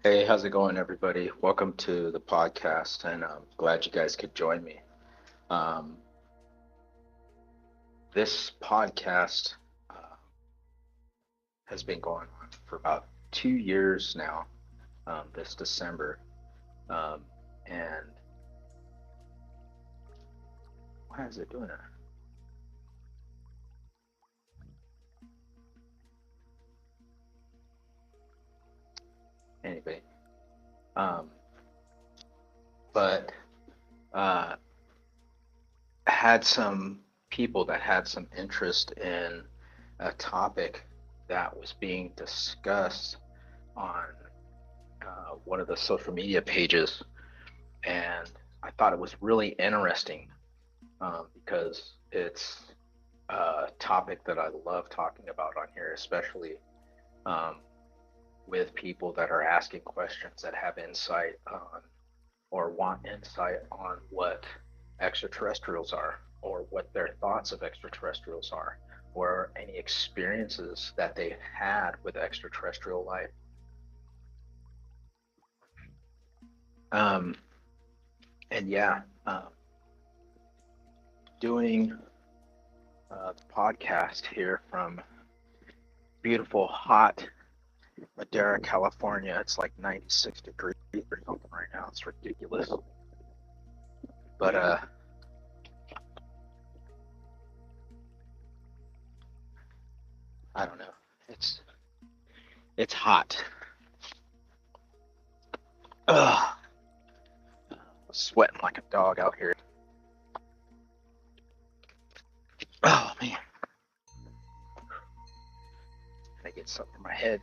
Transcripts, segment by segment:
Hey, how's it going, everybody? Welcome to the podcast, and I'm glad you guys could join me. Um, this podcast uh, has been going on for about 2 years now, this December. Um, and why is it doing that? Anyway, um, but uh, had some people that had some interest in a topic that was being discussed on one of the social media pages, and I thought it was really interesting because it's a topic that I love talking about on here, especially um, with people that are asking questions that have insight on or want insight on what extraterrestrials are, or what their thoughts of extraterrestrials are, or any experiences that they've had with extraterrestrial life. Um, and yeah, doing the podcast here from beautiful, hot Madera, California. It's like 96 degrees or something right now. It's ridiculous. But I don't know. It's it's hot. Ugh, sweating like a dog out here. Oh man, I get something in my head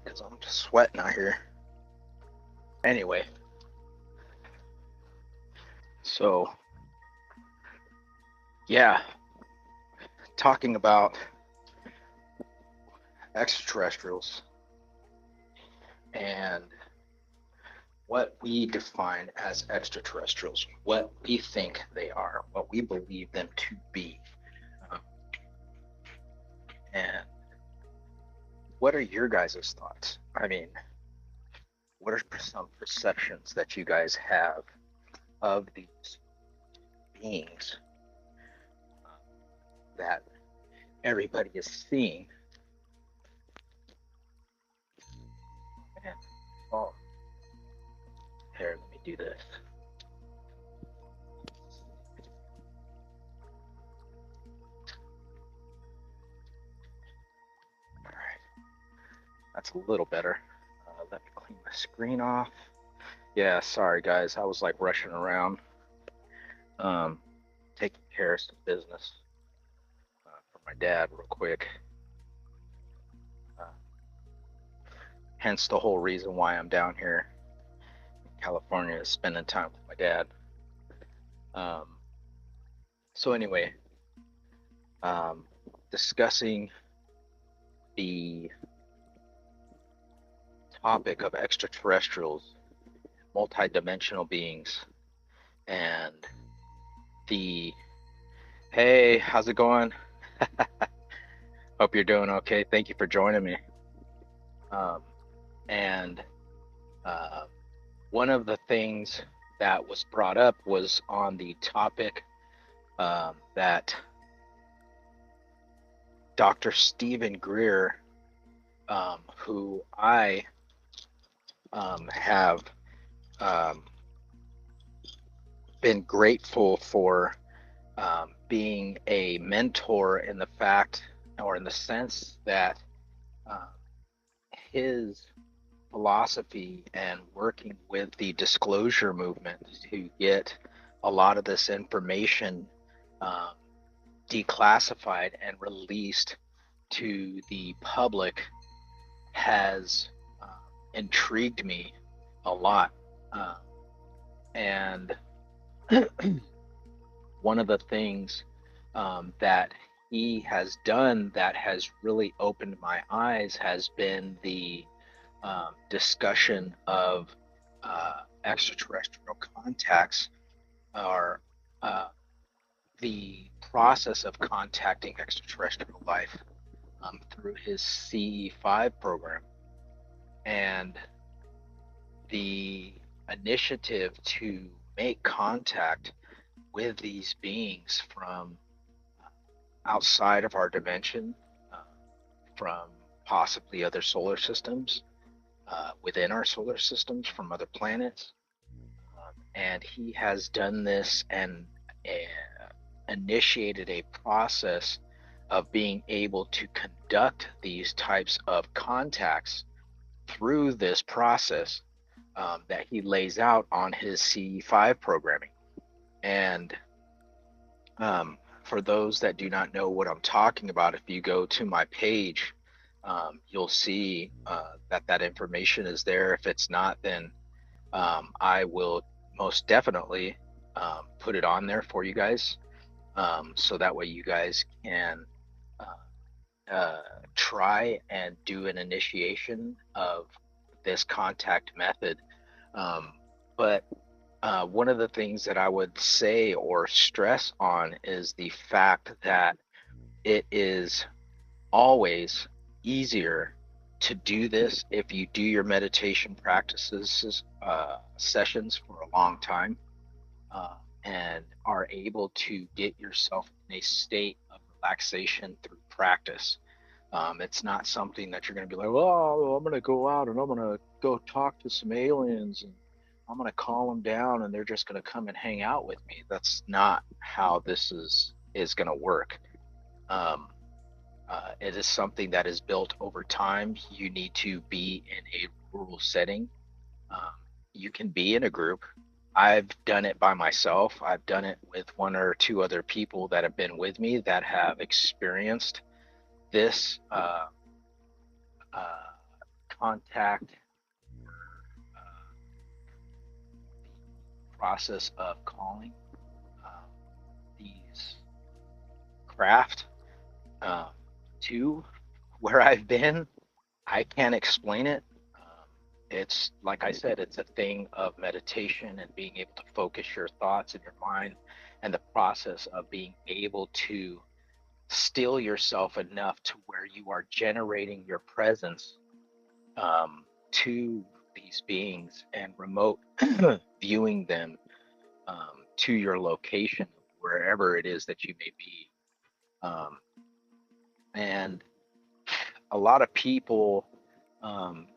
because I'm just sweating out here. Anyway, so yeah, talking about extraterrestrials and what we define as extraterrestrials, what we think they are, what we believe them to be. Um, and what are your guys' thoughts? I mean, what are some perceptions that you guys have of these beings that everybody is seeing? Oh, here, let me do this. All right, that's a little better. Let me clean my screen off. Yeah, sorry guys, I was like rushing around, um, taking care of some business for my dad real quick. Uh, Hence the whole reason why I'm down here in California is spending time with my dad. Um, so anyway, um, discussing the topic of extraterrestrials, multidimensional beings, and the hey, how's it going? Hope you're doing okay. Thank you for joining me. Um, and uh, one of the things that was brought up was on the topic that Dr. Stephen Greer, who I have um, been grateful for being a mentor in the fact or in the sense that uh, his philosophy and working with the disclosure movement to get a lot of this information um, declassified and released to the public has uh, intrigued me a lot. Uh, and one of the things that he has done that has really opened my eyes has been the discussion of extraterrestrial contacts, or uh, the process of contacting extraterrestrial life through his CE5 program. And the initiative to make contact with these beings from outside of our dimension, uh, from possibly other solar systems, within our solar systems, from other planets. And he has done this and initiated a process of being able to conduct these types of contacts through this process that he lays out on his CE5 programming. And for those that do not know what I'm talking about, if you go to my page, you'll see that information is there. If it's not, then I will most definitely put it on there for you guys, so that way you guys can try and do an initiation of this contact method. But one of the things that I would say or stress on is the fact that it is always easier to do this if you do your meditation practices sessions for a long time, and are able to get yourself in a state of relaxation through practice. It's not something that you're going to be like, well, I'm going to go out and I'm going to go talk to some aliens and I'm going to call them down and they're just going to come and hang out with me. That's not how this is going to work. It is something that is built over time. You need to be in a rural setting. Um, you can be in a group. I've done it by myself. I've done it with one or two other people that have been with me that have experienced this uh, contact, uh, the process of calling um, these craft um, to where I've been. I can't explain it. It's like I said, it's a thing of meditation and being able to focus your thoughts and your mind, and the process of being able to still yourself enough to where you are generating your presence to these beings and remote viewing them to your location, wherever it is that you may be. Um, and a lot of people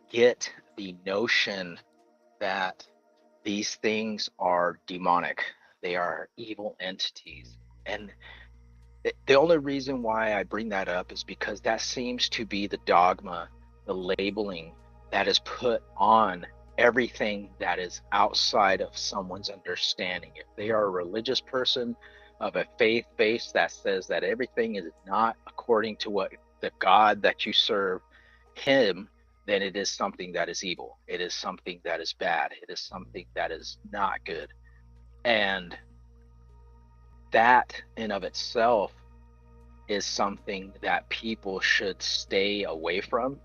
get the notion that these things are demonic, they are evil entities. And the only reason why I bring that up is because that seems to be the dogma, the labeling that is put on everything that is outside of someone's understanding. If they are a religious person of a faith base that says that everything is not according to what the God that you serve, Him, then it is something that is evil. It is something that is bad. It is something that is not good. And that in of itself is something that people should stay away from,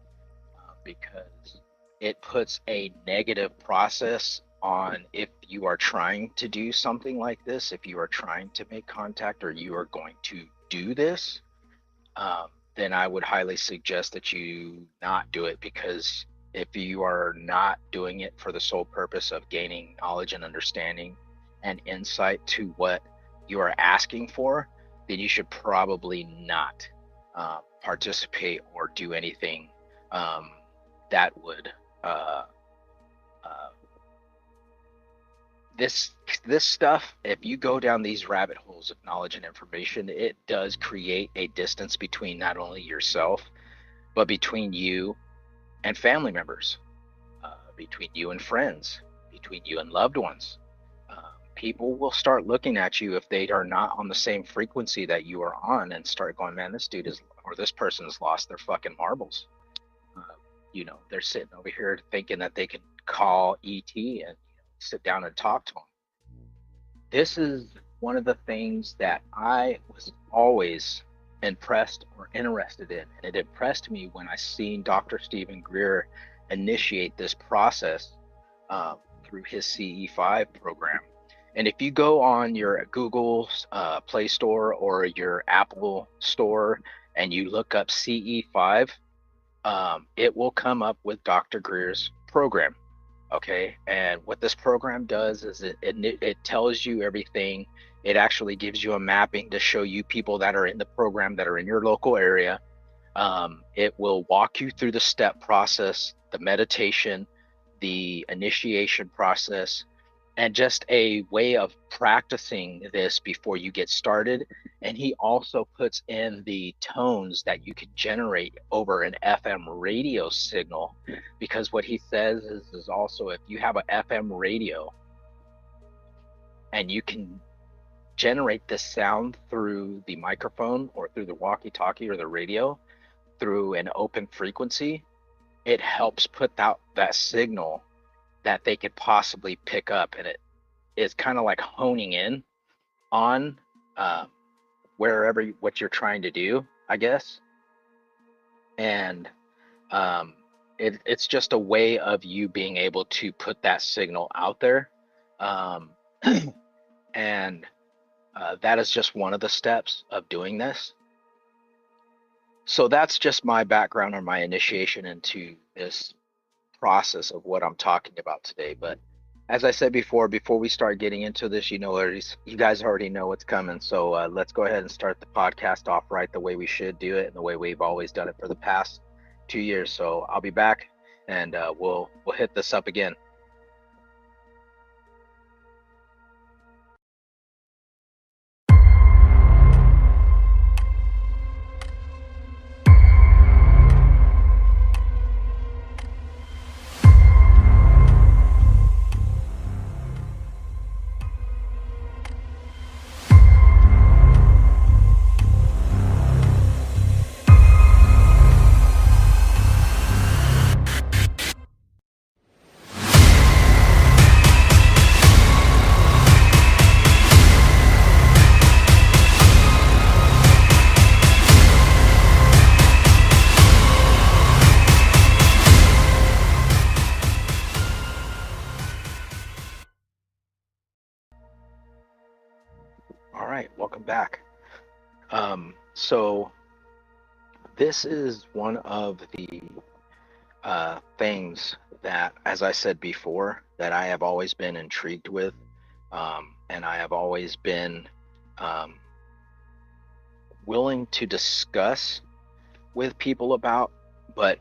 because it puts a negative process on if you are trying to do something like this, if you are trying to make contact or you are going to do this, then I would highly suggest that you not do it, because if you are not doing it for the sole purpose of gaining knowledge and understanding and insight to what you are asking for, then you should probably not participate or do anything um, that would uh, uh, this stuff. If you go down these rabbit holes of knowledge and information, it does create a distance between not only yourself but between you and family members, between you and friends, between you and loved ones. People will start looking at you if they are not on the same frequency that you are on, and start going, man, this dude is, or this person has lost their fucking marbles. uh, they're sitting over here thinking that they can call ET and sit down and talk to him. This is one of the things that I was always impressed or interested in. And it impressed me when I seen Dr. Stephen Greer initiate this process through his CE5 program. And if you go on your Google Play Store or your Apple Store and you look up CE5, it will come up with Dr. Greer's program. Okay, and what this program does is it tells you everything. It actually gives you a mapping to show you people that are in the program that are in your local area. It will walk you through the step process, the meditation, the initiation process, and just a way of practicing this before you get started. And he also puts in the tones that you could generate over an FM radio signal, because what he says is also, if you have an FM radio and you can generate this sound through the microphone or through the walkie-talkie or the radio through an open frequency, it helps put out that signal that they could possibly pick up, and it is kind of like honing in on wherever what you're trying to do, I guess. And it's just a way of you being able to put that signal out there. And that is just one of the steps of doing this. So that's just my background or my initiation into this process of what I'm talking about today. But as I said before we start getting into this, you guys already know what's coming. So let's go ahead and start the podcast off right the way we should do it and the way we've always done it for the past 2 years. So I'll be back, and we'll hit this up again. All right, welcome back. So this is one of the things that, as I said before, that I have always been intrigued with, and I have always been willing to discuss with people about, but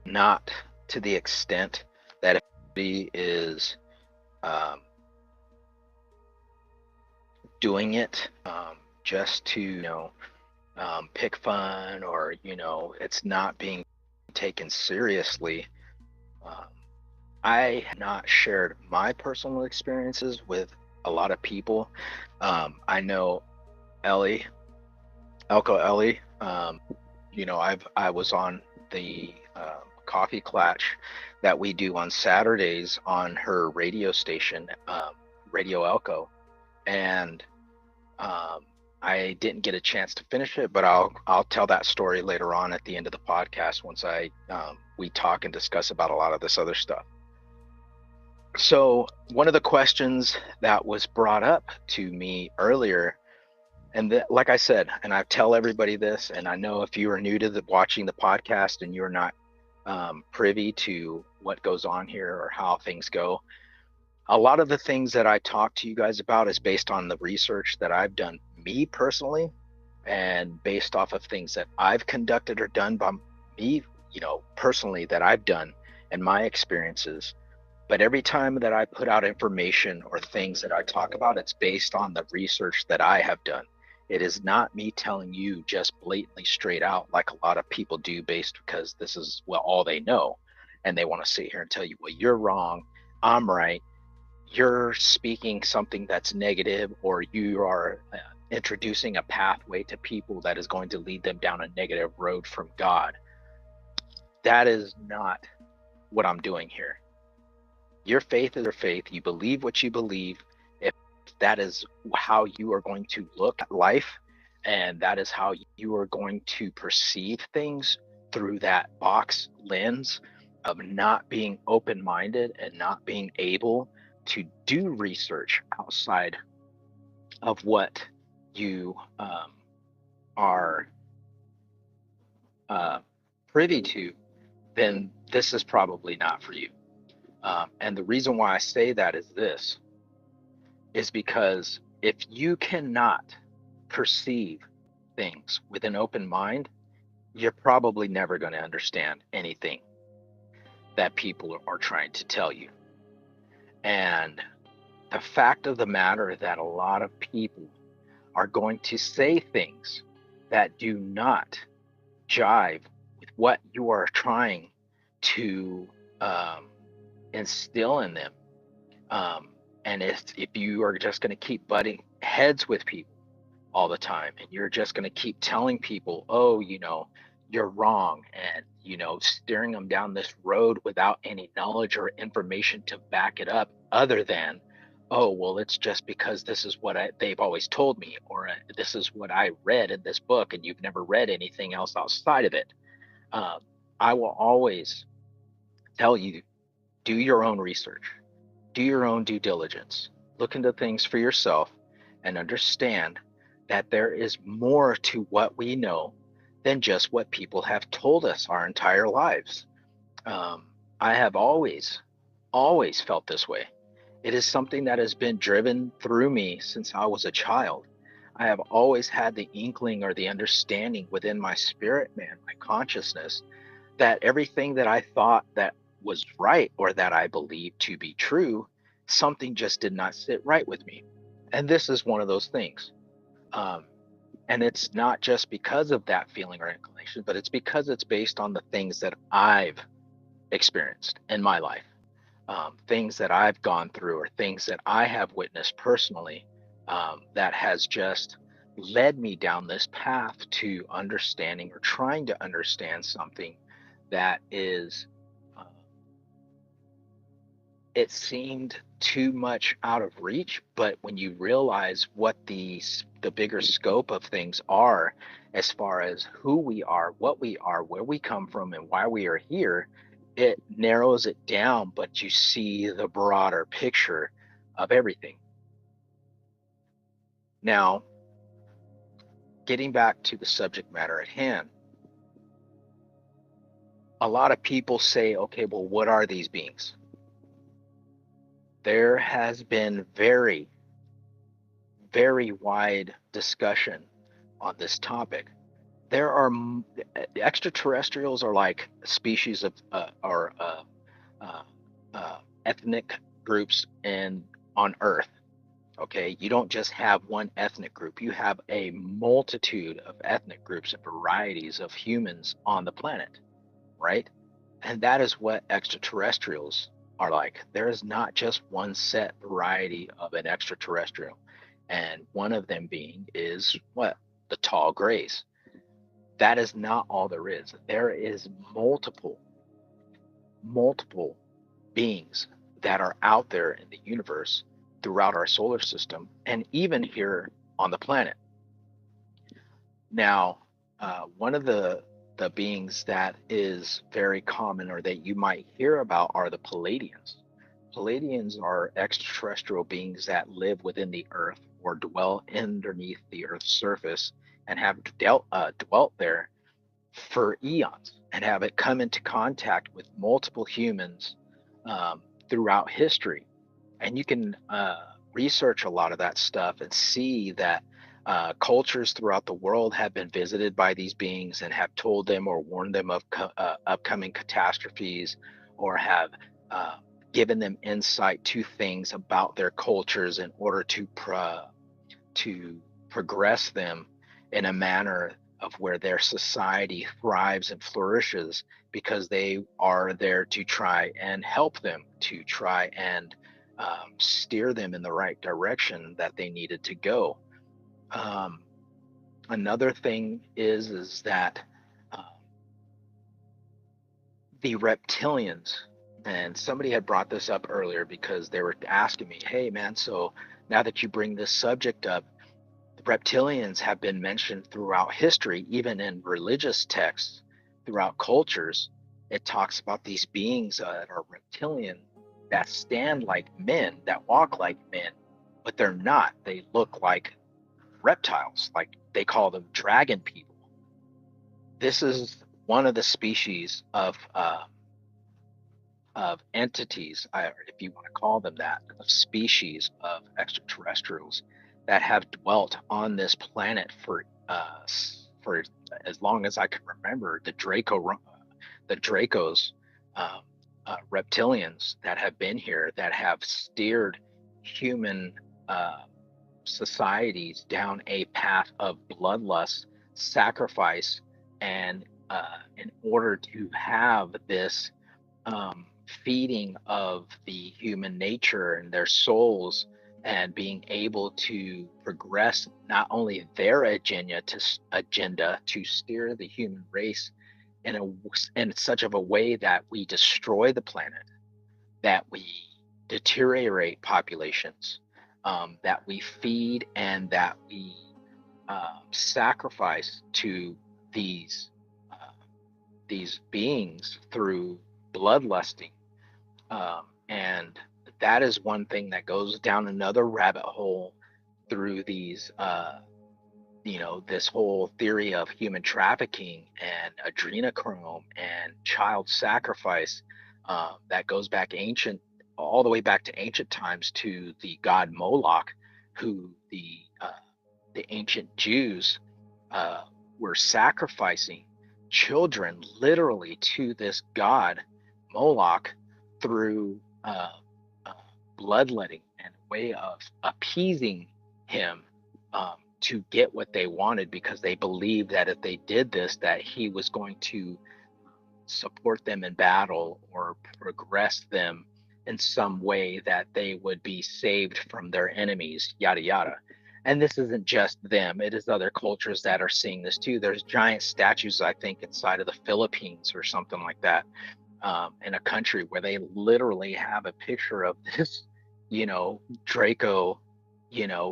not to the extent that he is doing it just to pick fun, or it's not being taken seriously. I have not shared my personal experiences with a lot of people. I know Ellie, Elko Ellie. I was on the coffee clutch that we do on Saturdays on her radio station, Radio Elko, and I didn't get a chance to finish it, but I'll tell that story later on at the end of the podcast once we talk and discuss about a lot of this other stuff. So one of the questions that was brought up to me earlier, and like I said, and I tell everybody this, and I know if you are new to watching the podcast and you're not privy to what goes on here or how things go, a lot of the things that I talk to you guys about is based on the research that I've done me personally, and based off of things that I've conducted or done by me, personally, that I've done and my experiences. But every time that I put out information or things that I talk about, it's based on the research that I have done. It is not me telling you just blatantly straight out like a lot of people do, based because this is all they know, and they want to sit here and tell you, well, you're wrong, I'm right, you're speaking something that's negative, or you are introducing a pathway to people that is going to lead them down a negative road from God. That is not what I'm doing here. Your faith is your faith. You believe what you believe. If that is how you are going to look at life, and that is how you are going to perceive things through that box lens of not being open-minded and not being able to do research outside of what you are privy to, then this is probably not for you. And the reason why I say that is this, is because if you cannot perceive things with an open mind, you're probably never going to understand anything that people are trying to tell you. And the fact of the matter is that a lot of people are going to say things that do not jive with what you are trying to instill in them. And if you are just going to keep butting heads with people all the time, and you're just going to keep telling people, oh, you're wrong, and steering them down this road without any knowledge or information to back it up, other than, oh, well, it's just because this is what they've always told me, or this is what I read in this book, and you've never read anything else outside of it. I will always tell you, do your own research, do your own due diligence, look into things for yourself, and understand that there is more to what we know than just what people have told us our entire lives. I have always felt this way. It is something that has been driven through me since I was a child. I have always had the inkling or the understanding within my spirit, man, my consciousness, that everything that I thought that was right or that I believed to be true, something just did not sit right with me. And this is one of those things. Um, and it's not just because of that feeling or inclination, but it's because it's based on the things that I've experienced in my life, things that I've gone through, or things that I have witnessed personally, that has just led me down this path to understanding or trying to understand something that is, uh, it seemed too much out of reach, but when you realize what the bigger scope of things are, as far as who we are, what we are, where we come from, and why we are here, it narrows it down, but you see the broader picture of everything. Now, getting back to the subject matter at hand, a lot of people say, okay, well, what are these beings? There has been very, very wide discussion on this topic. There are extraterrestrials are like species of or uh, ethnic groups in on Earth. Okay, you don't just have one ethnic group; you have a multitude of ethnic groups and varieties of humans on the planet, right? And that is what extraterrestrials are like. There is not just one set variety of an extraterrestrial, and one of them being is what? The tall grays. That is not all there is. There is multiple beings that are out there in the universe, throughout our solar system, and even here on the planet. Now, one of the beings that is very common, or that you might hear about, are the Pleiadians. Pleiadians are extraterrestrial beings that live within the Earth or dwell underneath the Earth's surface, and have dwelt there for eons, and have it come into contact with multiple humans throughout history. And you can research a lot of that stuff and see that cultures throughout the world have been visited by these beings and have told them or warned them of upcoming catastrophes, or have uh, given them insight to things about their cultures in order to progress them in a manner of where their society thrives and flourishes, because they are there to try and help them, to try and steer them in the right direction that they needed to go. Um, Another thing is that uh, the reptilians, and somebody had brought this up earlier because they were asking me, hey man, so now that you bring this subject up, the reptilians have been mentioned throughout history, even in religious texts, throughout cultures. It talks about these beings that are reptilian, that stand like men, that walk like men, but they're not. They look like reptiles, like they call them dragon people. This is one of the species of entities, if you want to call them that, of species of extraterrestrials that have dwelt on this planet for as long as I can remember. The Dracos, um, reptilians that have been here, that have steered human uh, societies down a path of bloodlust, sacrifice, and in order to have this um, feeding of the human nature and their souls, and being able to progress not only their agenda to steer the human race in such of a way that we destroy the planet, that we deteriorate populations, that we feed and that we sacrifice to these uh, these beings through bloodlusting, and that is one thing that goes down another rabbit hole through these this whole theory of human trafficking and adrenochrome and child sacrifice, that goes back ancient, all the way back to ancient times, to the god Moloch, who the ancient Jews were sacrificing children literally to this god Moloch through uh, bloodletting and a way of appeasing him, to get what they wanted, because they believed that if they did this, that he was going to support them in battle or progress them in some way, that they would be saved from their enemies, yada yada. And this isn't just them, it is other cultures that are seeing this too. There's giant statues, I think, inside of the Philippines or something like that, in a country where they literally have a picture of this, Draco,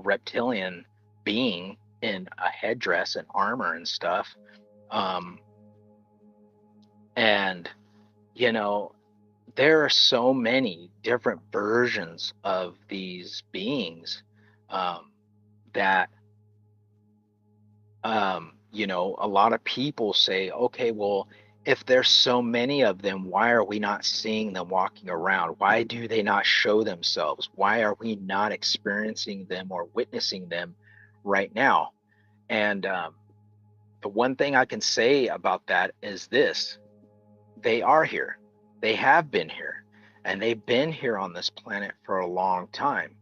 reptilian being in a headdress and armor and stuff. Um, and, you know, there are so many different versions of these beings, um, that, a lot of people say, okay, well, if there's so many of them, why are we not seeing them walking around? Why do they not show themselves? Why are we not experiencing them or witnessing them right now? And the one thing I can say about that is this: they are here, they have been here, and they've been here on this planet for a long time.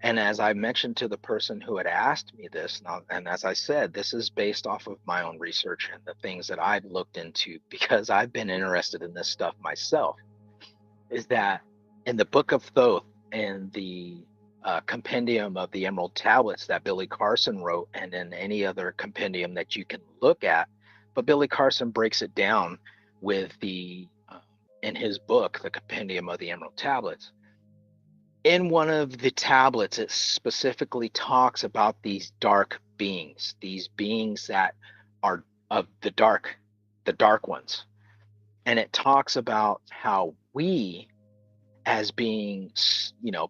And as I mentioned to the person who had asked me this, and as I said, this is based off of my own research and the things that I've looked into, because I've been interested in this stuff myself, is that in the Book of Thoth and the compendium of the Emerald Tablets that Billy Carson wrote, and in any other compendium that you can look at, but Billy Carson breaks it down with in his book, the compendium of the Emerald Tablets. In one of the tablets, it specifically talks about these dark beings, these beings that are of the dark ones. And it talks about how we, as being,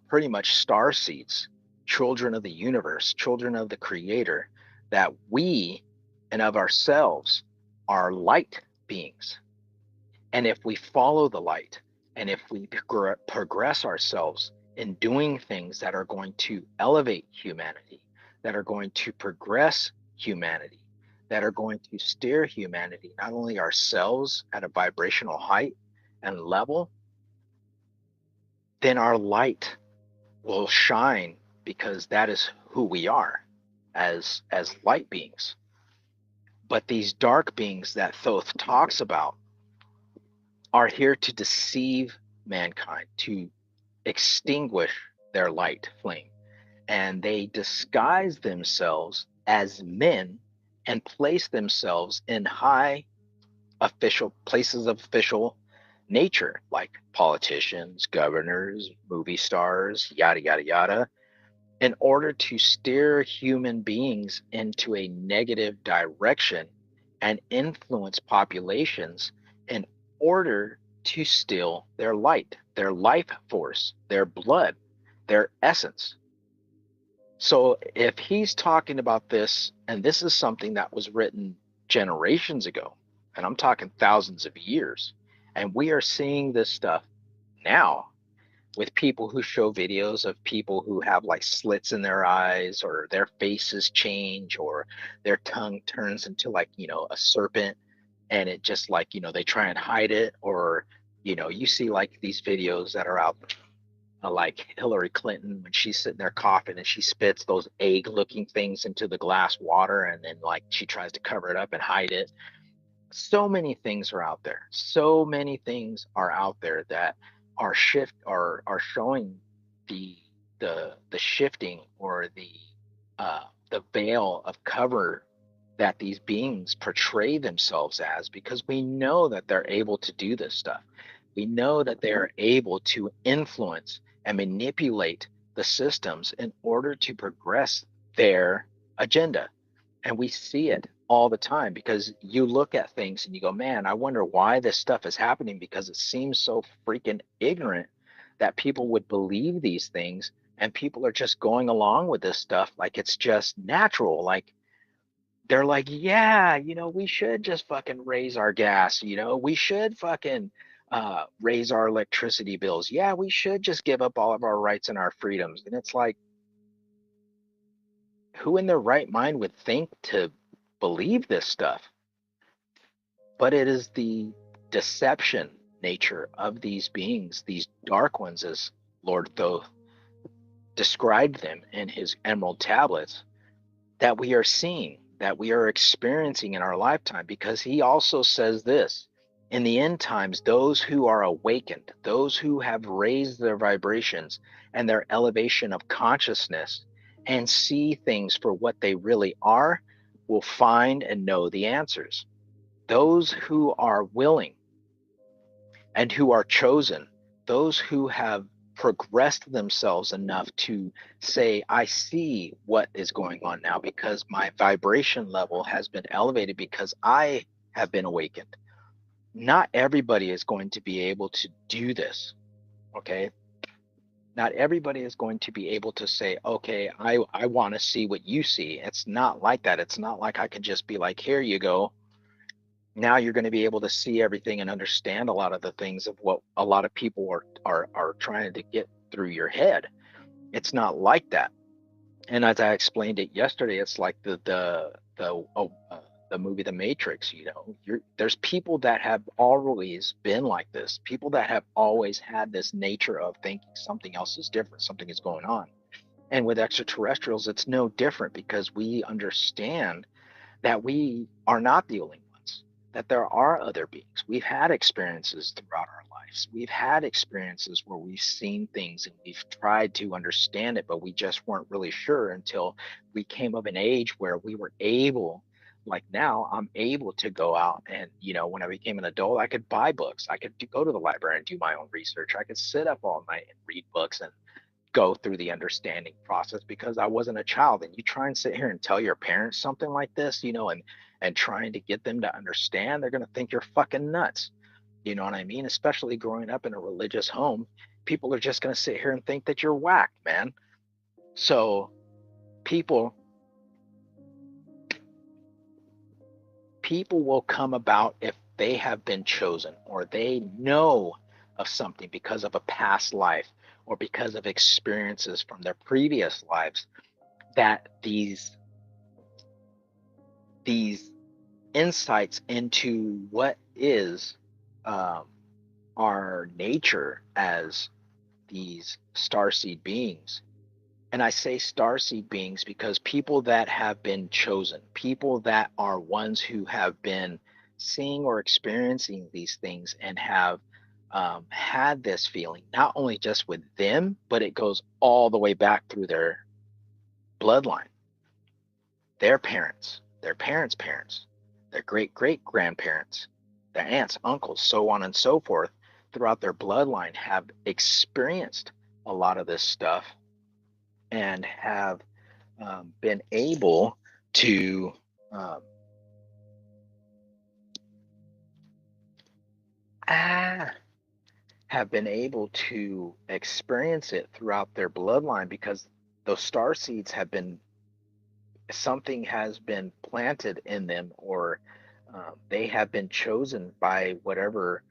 pretty much star seeds, children of the universe, children of the creator, that we and of ourselves are light beings. And if we follow the light, and if we progress ourselves in doing things that are going to elevate humanity, that are going to progress humanity, that are going to steer humanity, not only ourselves at a vibrational height and level, then our light will shine, because that is who we are as light beings. But these dark beings that Thoth talks about are here to deceive mankind, to extinguish their light flame. And they disguise themselves as men and place themselves in high official places of official nature, like politicians, governors, movie stars, yada, yada, yada, in order to steer human beings into a negative direction and influence populations in order to steal their light, their life force, their blood, their essence. So if he's talking about this, and this is something that was written generations ago, and I'm talking thousands of years. And we are seeing this stuff now with people who show videos of people who have like slits in their eyes, or their faces change, or their tongue turns into like, a serpent, and it just like, they try and hide it. Or, you see like these videos that are out, like Hillary Clinton when she's sitting there coughing and she spits those egg looking things into the glass water, and then like she tries to cover it up and hide it. So many things are out there. So many things are out there that are showing the the shifting, or the veil of cover that these beings portray themselves as, because we know that they're able to do this stuff. We know that they are able to influence and manipulate the systems in order to progress their agenda. And we see it all the time, because you look at things and you go, man, I wonder why this stuff is happening, because it seems so freaking ignorant that people would believe these things, and people are just going along with this stuff like it's just natural. Like they're like, yeah, we should just fucking raise our gas, we should fucking raise our electricity bills. Yeah, we should just give up all of our rights and our freedoms. And it's like, who in their right mind would think to believe this stuff? But it is the deception nature of these beings, these dark ones, as Lord Thoth described them in his Emerald Tablets, that we are seeing, that we are experiencing in our lifetime. Because he also says this: in the end times, those who are awakened, those who have raised their vibrations and their elevation of consciousness, and see things for what they really are, will find and know the answers. Those who are willing and who are chosen, those who have progressed themselves enough to say, I see what is going on now, because my vibration level has been elevated, because I have been awakened. Not everybody is going to be able to do this. Okay. Not everybody is going to be able to say, okay, I want to see what you see. It's not like that. It's not like I can just be like, here you go, now you're going to be able to see everything and understand a lot of the things of what a lot of people are trying to get through your head. It's not like that. And as I explained it yesterday, it's like the movie The Matrix. There's people that have always been like this, people that have always had this nature of thinking something else is different, something is going on. And with extraterrestrials, it's no different, because we understand that we are not the only ones, that there are other beings. We've had experiences throughout our lives. We've had experiences where we've seen things and we've tried to understand it, but we just weren't really sure until we came of an age where we were able, like now, I'm able to go out and, when I became an adult, I could buy books. I could go to the library and do my own research. I could sit up all night and read books and go through the understanding process, because I wasn't a child. And you try and sit here and tell your parents something like this, and trying to get them to understand, they're going to think you're fucking nuts. You know what I mean? Especially growing up in a religious home, people are just going to sit here and think that you're whacked, man. So people people will come about if they have been chosen, or they know of something because of a past life, or because of experiences from their previous lives, that these insights into what is um, our nature as these starseed beings. And I say starseed beings because people that have been chosen, people that are ones who have been seeing or experiencing these things, and have had this feeling, not only just with them, but it goes all the way back through their bloodline, their parents, their parents' parents, their great great grandparents, their aunts, uncles, so on and so forth, throughout their bloodline, have experienced a lot of this stuff, and have been able to um, ah, have been able to experience it throughout their bloodline, because those star seeds have been, something has been planted in them, or They have been chosen by whatever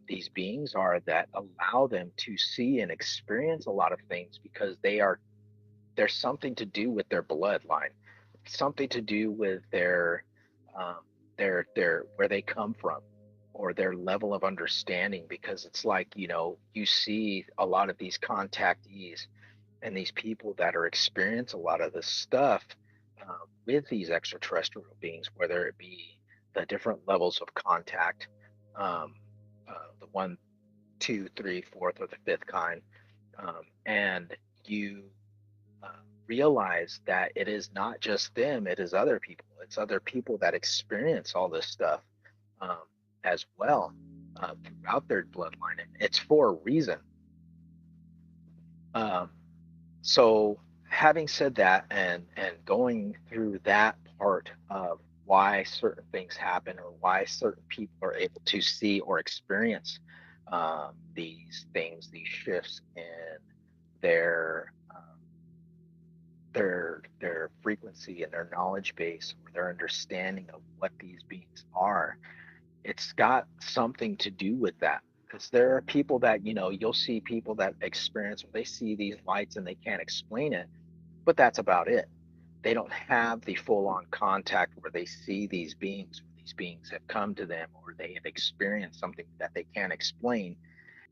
these beings are that allow them to see and experience a lot of things because there's something to do with their bloodline, something to do with um, their where they come from or their level of understanding. Because it's like, you see a lot of these contactees and these people that are experience a lot of this stuff with these extraterrestrial beings, whether it be the different levels of contact, um, the one, two, three, fourth, or the fifth kind, and you uh, realize that it is not just them, it is other people. It's other people that experience all this stuff um, as well throughout their bloodline. And it's for a reason. Um, so, having said that, and going through that part of why certain things happen or why certain people are able to see or experience these things, these shifts in their their frequency and their knowledge base or their understanding of what these beings are, it's got something to do with that. Because there are people that, you'll see people that experience, they see these lights and they can't explain it, but that's about it. They don't have the full on contact where they see these beings, or these beings have come to them, or they have experienced something that they can't explain,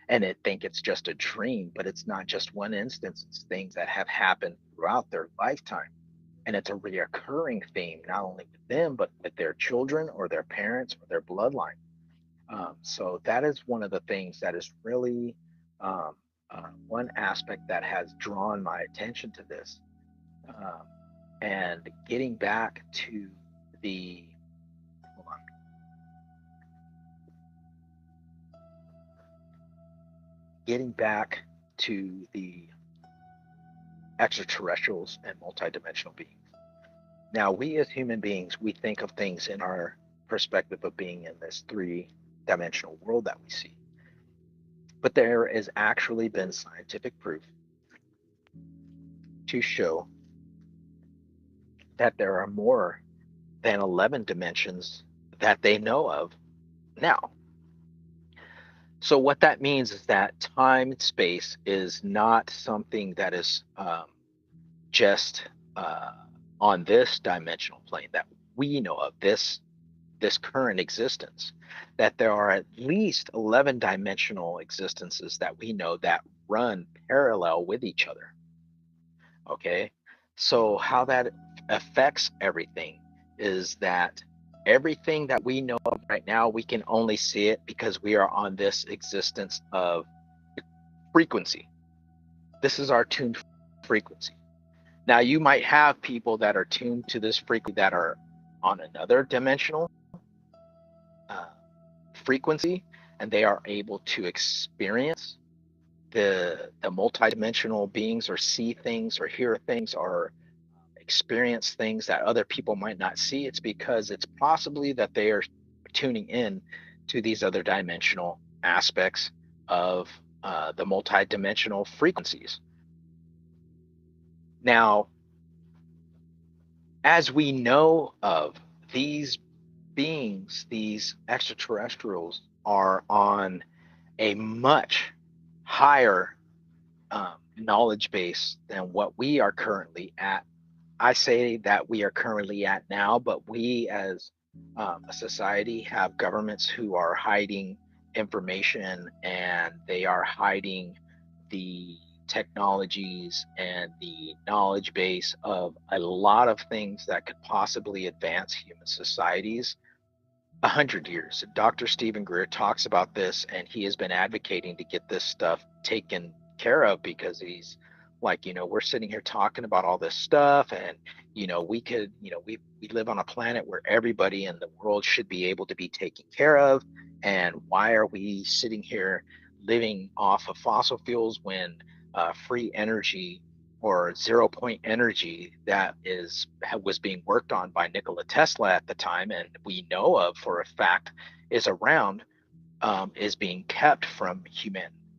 and they think it's just a dream. But it's not just one instance, it's things that have happened throughout their lifetime. And it's a reoccurring theme, not only with them, but with their children or their parents or their bloodline. So that is one of the things that is really um, one aspect that has drawn my attention to this. Um, and getting back to the, hold on, getting back to the extraterrestrials and multidimensional beings. Now, we as human beings, we think of things in our perspective of being in this three-dimensional world that we see. But there has actually been scientific proof to show that there are more than 11 dimensions that they know of now. So, what that means is that time and space is not something that is just uh, on this dimensional plane that we know of, this current existence. That there are at least 11 dimensional existences that we know that run parallel with each other. Okay. So, how that affects everything is that everything that we know of right now, we can only see it because we are on this existence of frequency. This is our tuned frequency. Now, you might have people that are tuned to this frequency that are on another dimensional uh, frequency, and they are able to experience the multidimensional beings, or see things, or hear things, or experience things that other people might not see. It's because it's possibly that they are tuning in to these other dimensional aspects of the multidimensional frequencies. Now, as we know of, these beings, these extraterrestrials, are on a much higher knowledge base than what we are currently at. I say that we are currently at now, but we as a society have governments who are hiding information, and they are hiding the technologies and the knowledge base of a lot of things that could possibly advance human societies 100 years. Dr. Stephen Greer talks about this, and he has been advocating to get this stuff taken care of, because he's like, we're sitting here talking about all this stuff, and we could, we live on a planet where everybody in the world should be able to be taken care of. And why are we sitting here living off of fossil fuels when free energy or 0 point energy that was being worked on by Nikola Tesla at the time, and we know of for a fact is around, is being kept from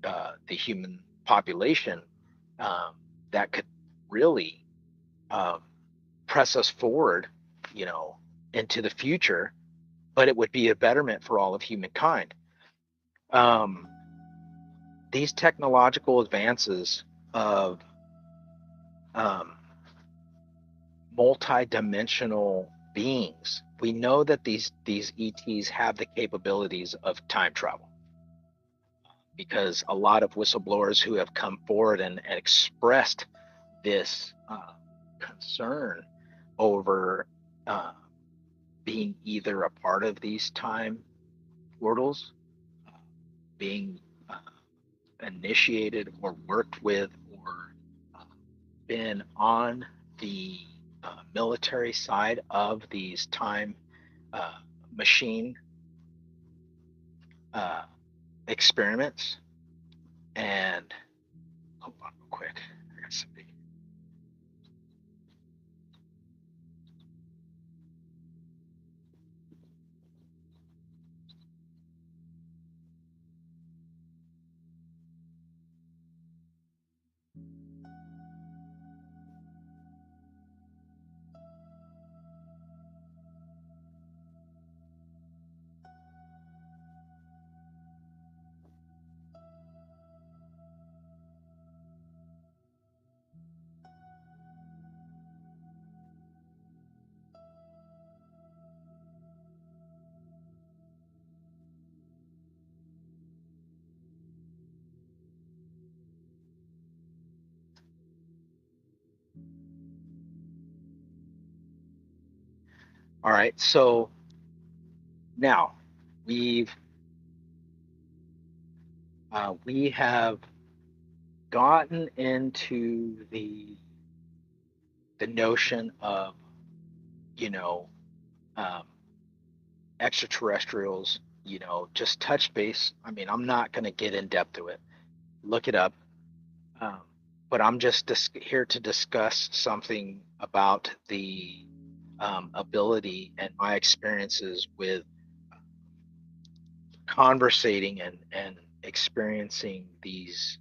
the human population, um, that could really um, press us forward, you know, into the future, but it would be a betterment for all of humankind. Um, these technological advances of um, multi-dimensional beings, we know that these ETs have the capabilities of time travel, because a lot of whistleblowers who have come forward and expressed this concern over uh, being either a part of these time portals, being uh, initiated or worked with, or uh, been on the military side of these time uh, machine uh, experiments. And hold on real quick. I got somebody. All right, so now we've we have gotten into the notion of, you know, um, extraterrestrials. Just touch base. I mean, I'm not going to get in depth to it. Look it up. Um, but I'm just here to discuss something about the ability and my experiences with conversating and experiencing these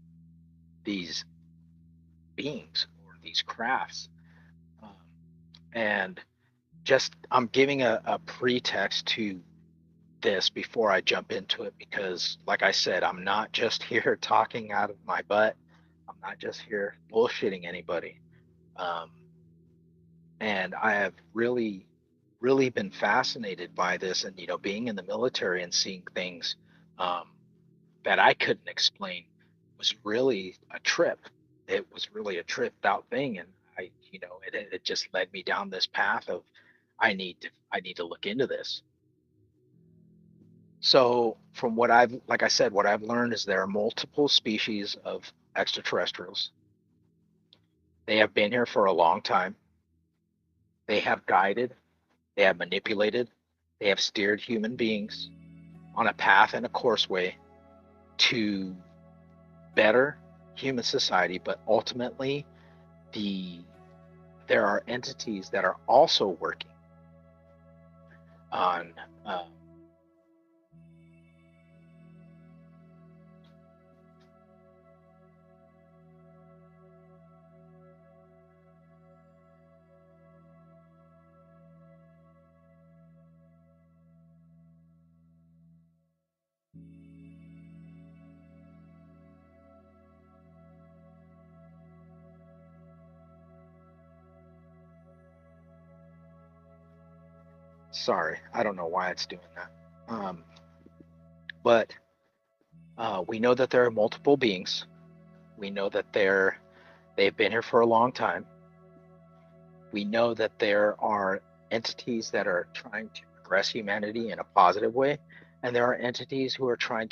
beings or these crafts. Um, and just I'm giving a pretext to this before I jump into it, because, like I said, I'm not just here talking out of my butt. I'm not just here bullshitting anybody. Um, and I have really, really been fascinated by this, and being in the military and seeing things um, that I couldn't explain was really a trip. It was really a tripped out thing, and it just led me down this path of I need to look into this. So, from what like I said, what I've learned is there are multiple species of extraterrestrials. They have been here for a long time. They have guided, they have manipulated, they have steered human beings on a path and a courseway to better human society, but ultimately, the there are entities that are also working on sorry, I don't know why it's doing that. But we know that there are multiple beings. We know that they've been here for a long time. We know that there are entities that are trying to progress humanity in a positive way, and there are entities who are trying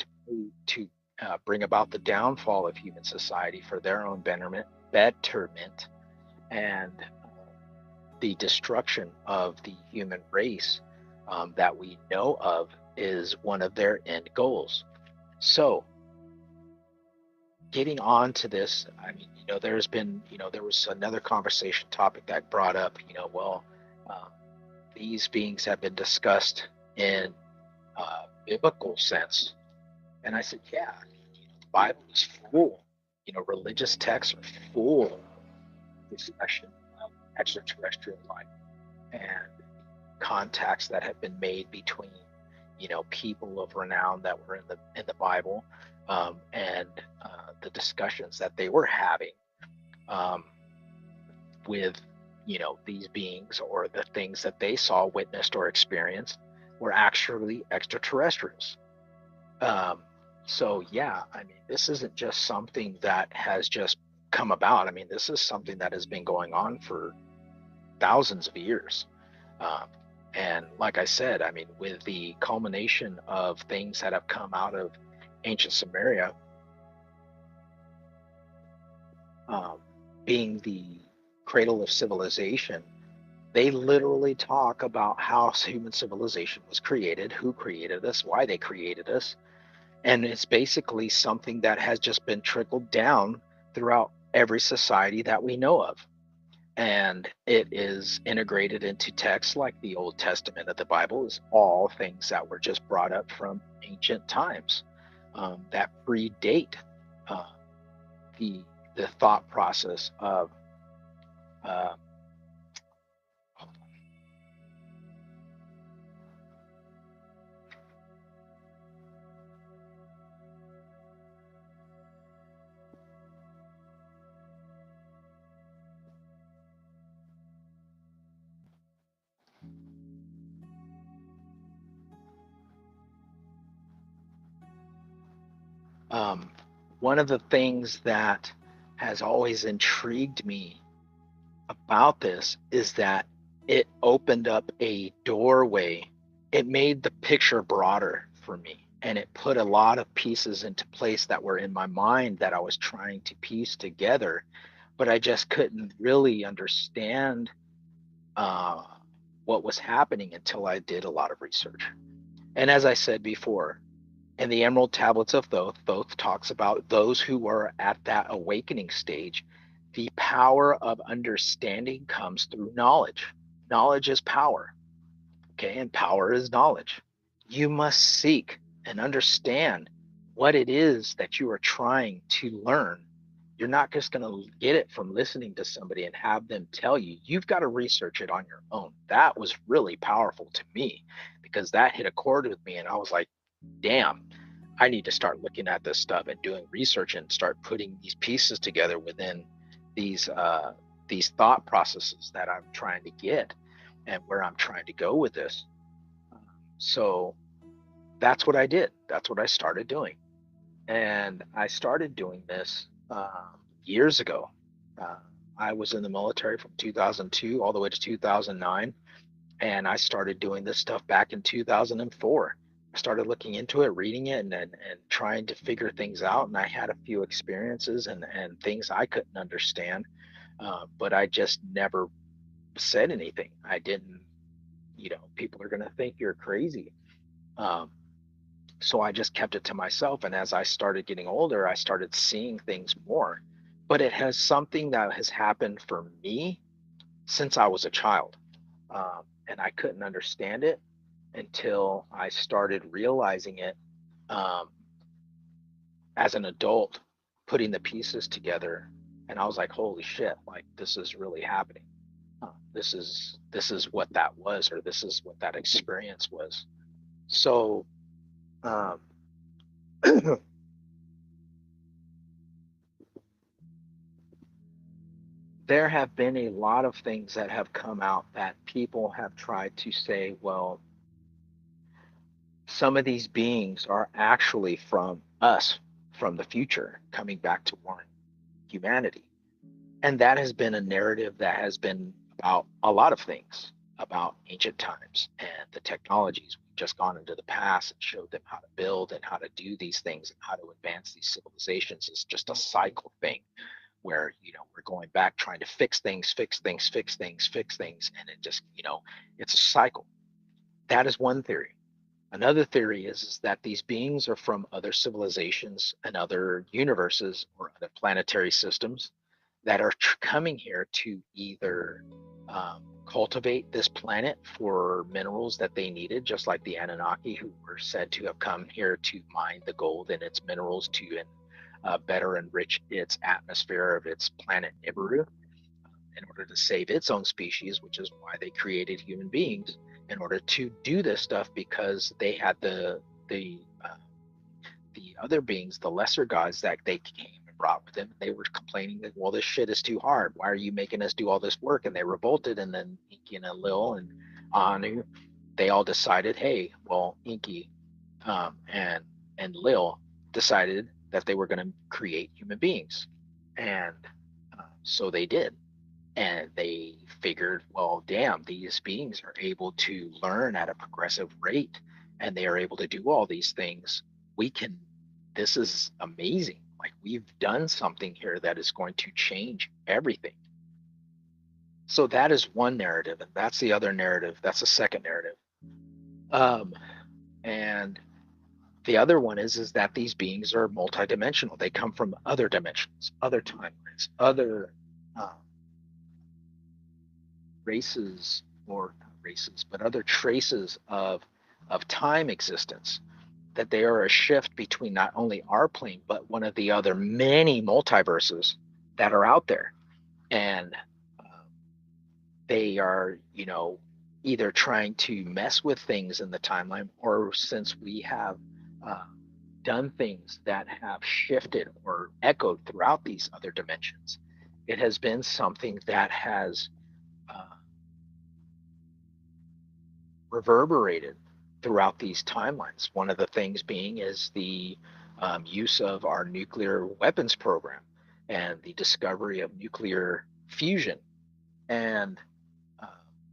to bring about the downfall of human society for their own betterment, and the destruction of the human race that we know of is one of their end goals. So, getting on to this, I mean, there was another conversation topic that brought up, well, um, these beings have been discussed in biblical sense. And I said, yeah, the Bible is full, religious texts are full of discussion of extraterrestrial life and contacts that have been made between people of renown that were in the Bible, and the discussions that they were having um, with these beings, or the things that they saw, witnessed, or experienced, were actually extraterrestrials. Um, so yeah, I mean, this isn't just something that has just come about. I mean, this is something that has been going on for thousands of years. Um, and like I said, I mean, with the culmination of things that have come out of ancient Samaria, um, being the cradle of civilization, they literally talk about how human civilization was created, who created us, why they created us. And it's basically something that has just been trickled down throughout every society that we know of. And it is integrated into texts like the Old Testament of the Bible, is all things that were just brought up from ancient times, that predate uh, the the thought process of uh, um, one of the things that has always intrigued me about this is that it opened up a doorway. It made the picture broader for me, and it put a lot of pieces into place that were in my mind that I was trying to piece together, but I just couldn't really understand uh, what was happening until I did a lot of research. And as I said before, in the Emerald Tablets of Thoth, Thoth talks about those who are at that awakening stage. The power of understanding comes through knowledge. Knowledge is power, okay? And power is knowledge. You must seek and understand what it is that you are trying to learn. You're not just going to get it from listening to somebody and have them tell you. You've got to research it on your own. That was really powerful to me, because that hit a chord with me. And I was like, damn, I need to start looking at this stuff and doing research and start putting these pieces together within these thought processes that I'm trying to get, and where I'm trying to go with this. So that's what I did. That's what I started doing, and I started doing this years ago. Uh, I was in the military from 2002 all the way to 2009, and I started doing this stuff back in 2004. I started looking into it, reading it, and trying to figure things out. And I had a few experiences and things I couldn't understand, but I just never said anything. I didn't, people are going to think you're crazy. Um, so I just kept it to myself. And as I started getting older, I started seeing things more. But it has something that has happened for me since I was a child. And I couldn't understand it until I started realizing it um, as an adult, putting the pieces together. And I was like, holy shit, like this is really happening. This is what that was, or this is what that experience was. So um, there have been a lot of things that have come out that people have tried to say, well, some of these beings are actually from us, from the future, coming back to warn humanity. And that has been a narrative that has been about a lot of things, about ancient times and the technologies. We've just gone into the past and showed them how to build and how to do these things and how to advance these civilizations. It's just a cycle thing where, we're going back trying to fix things, fix things, fix things, fix things. And it just, it's a cycle. That is one theory. Another theory is that these beings are from other civilizations and other universes or other planetary systems that are coming here to either cultivate this planet for minerals that they needed, just like the Anunnaki, who were said to have come here to mine the gold and its minerals to better enrich its atmosphere of its planet Nibiru in order to save its own species, which is why they created human beings, in order to do this stuff, because they had the other beings, the lesser gods that they came and brought with them. They were complaining that, well, this shit is too hard. Why are you making us do all this work? And they revolted. And then Inky and Lil and Anu, they all decided, hey, well, Inky and Lil decided that they were going to create human beings, and so they did. And they figured, well, damn, these beings are able to learn at a progressive rate, and they are able to do all these things. We can, this is amazing. Like, we've done something here that is going to change everything. So that is one narrative, and that's the other narrative. That's the second narrative. And the other one is that these beings are multidimensional. They come from other dimensions, other timelines, other races, or not races, but other traces of time existence. That they are a shift between not only our plane, but one of the other many multiverses that are out there. And they are, either trying to mess with things in the timeline, or since we have done things that have shifted or echoed throughout these other dimensions, it has been something that has reverberated throughout these timelines. One of the things being is the use of our nuclear weapons program and the discovery of nuclear fusion. And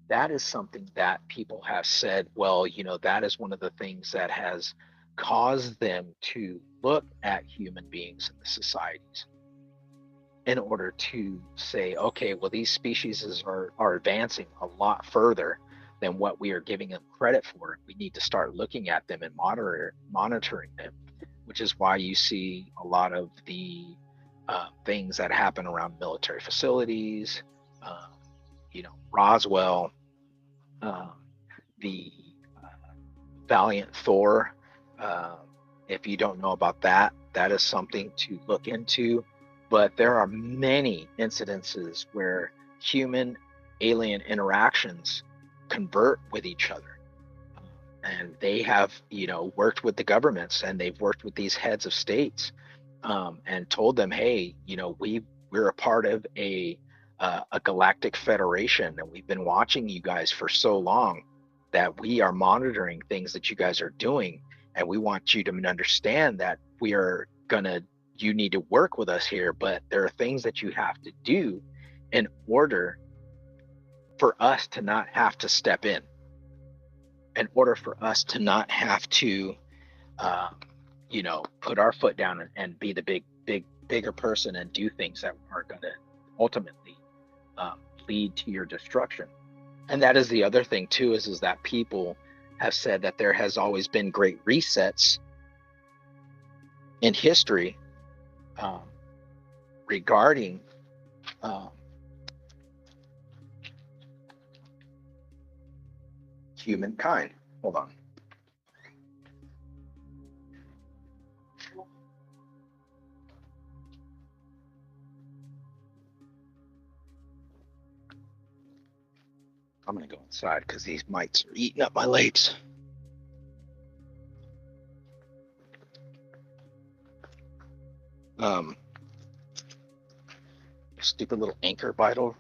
that is something that people have said, well, that is one of the things that has caused them to look at human beings in the societies in order to say, okay, well, these species are advancing a lot further than what we are giving them credit for. We need to start looking at them and monitoring them, which is why you see a lot of the things that happen around military facilities, Roswell, the Valiant Thor. If you don't know about that, that is something to look into. But there are many incidences where human alien interactions convert with each other. And they have, worked with the governments, and they've worked with these heads of states, and told them, hey, we're a part of a galactic federation, and we've been watching you guys for so long that we are monitoring things that you guys are doing, and we want you to understand that you need to work with us here, but there are things that you have to do in order for us to not have to step in order for us to not have to put our foot down and be the bigger person and do things that are going to ultimately lead to your destruction. And that is the other thing too, is that people have said that there has always been great resets in history regarding humankind. Hold on. I'm going to go inside because these mites are eating up my legs. Stupid little ankle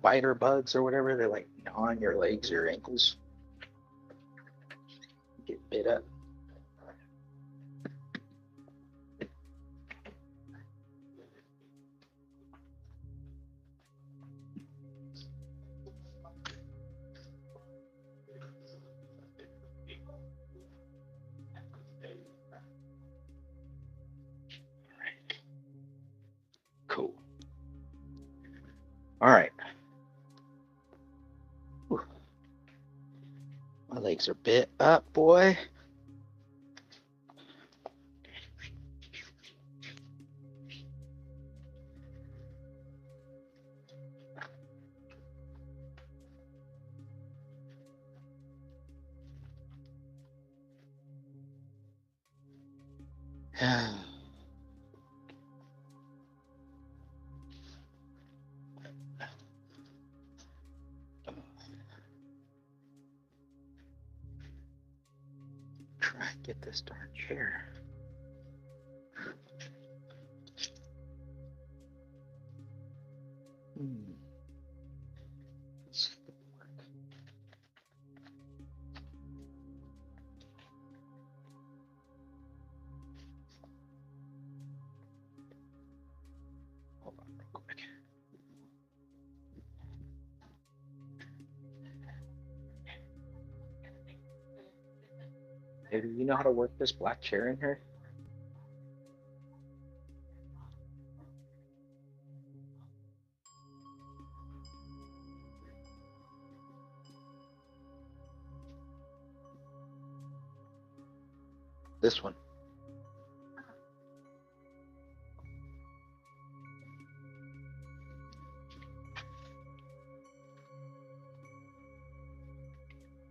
biter bugs or whatever. They're like gnawing your legs or your ankles. Get bit up. Cool. All right. Whew. My legs are bit up, boy. Get this darn chair. Let's work. Hold on real quick. Hey, do you know how to work this black chair in here? This one.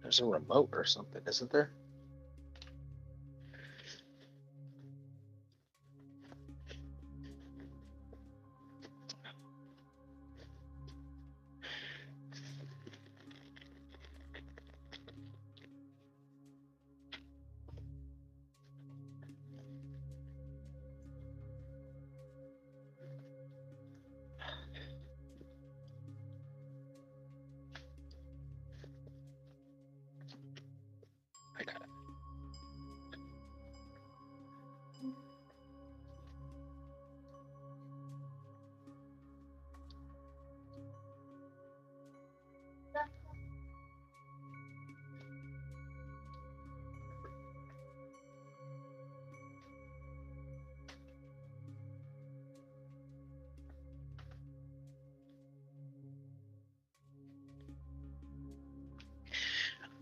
There's a remote or something, isn't there? I got it.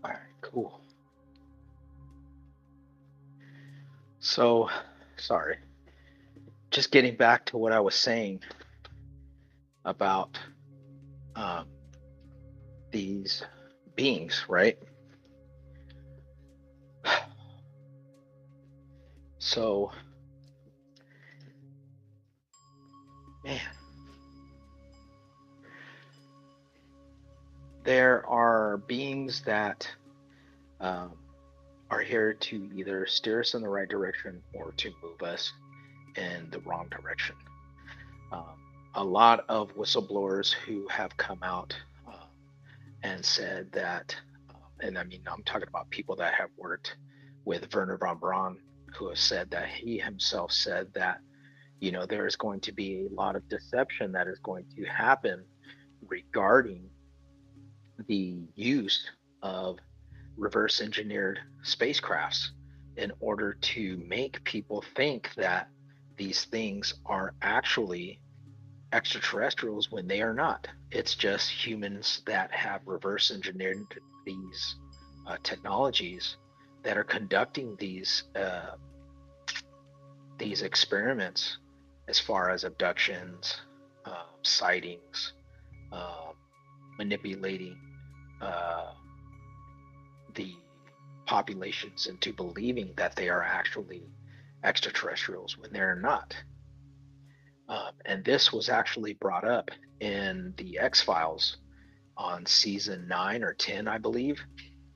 All right, cool. So, sorry. Just getting back to what I was saying about these beings, right? So, man, there are beings that are here to either steer us in the right direction or to move us in the wrong direction. A lot of whistleblowers who have come out and said that, and I mean, I'm talking about people that have worked with Werner von Braun, who have said that he himself said that, you know, there is going to be a lot of deception that is going to happen regarding the use of reverse engineered spacecrafts in order to make people think that these things are actually extraterrestrials when they are not. It's just humans that have reverse engineered these technologies that are conducting these experiments as far as abductions, sightings, manipulating the populations into believing that they are actually extraterrestrials when they're not. And this was actually brought up in the X-Files on season 9 or 10, I believe.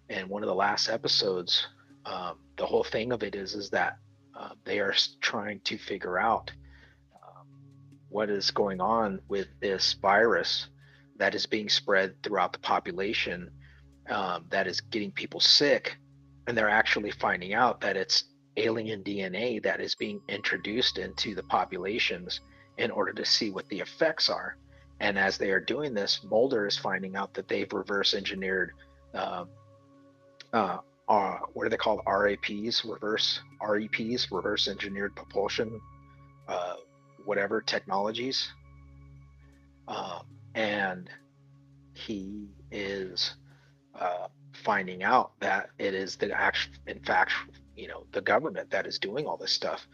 And one of the last episodes, the whole thing of it is that they are trying to figure out what is going on with this virus that is being spread throughout the population, that is getting people sick. And they're actually finding out that it's alien DNA that is being introduced into the populations in order to see what the effects are. And as they are doing this, Mulder is finding out that they've reverse engineered, what are they called? RAPs, reverse engineered propulsion, whatever technologies. And he is finding out that it is the actual, in fact, you know, the government that is doing all this stuff.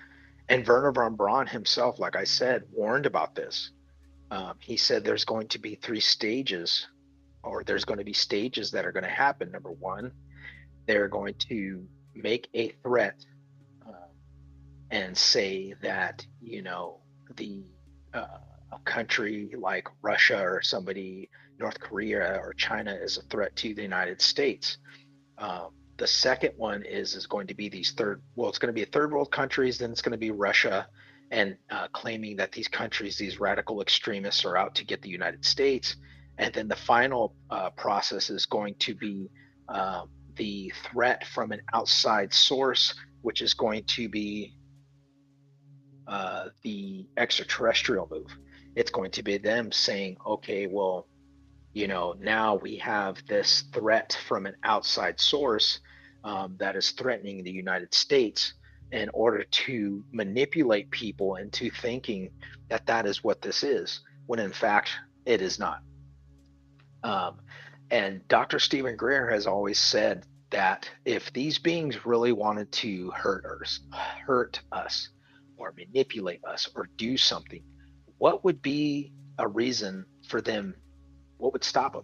And Werner von Braun himself, like I said, warned about this. He said there's going to be 3 stages, or there's going to be stages that are going to happen. Number one, they're going to make a threat and say that, you know, a country like Russia or somebody, North Korea or China, is a threat to the United States. The second one is going to be it's going to be third world countries, then it's going to be Russia, and claiming that these countries, these radical extremists, are out to get the United States. And then the final process is going to be the threat from an outside source, which is going to be the extraterrestrial move. It's going to be them saying, okay, well, now we have this threat from an outside source that is threatening the United States, in order to manipulate people into thinking that that is what this is, when in fact it is not. And Dr. Stephen Greer has always said that if these beings really wanted to hurt us, or manipulate us, or do something, what would be a reason for them? What would stop them?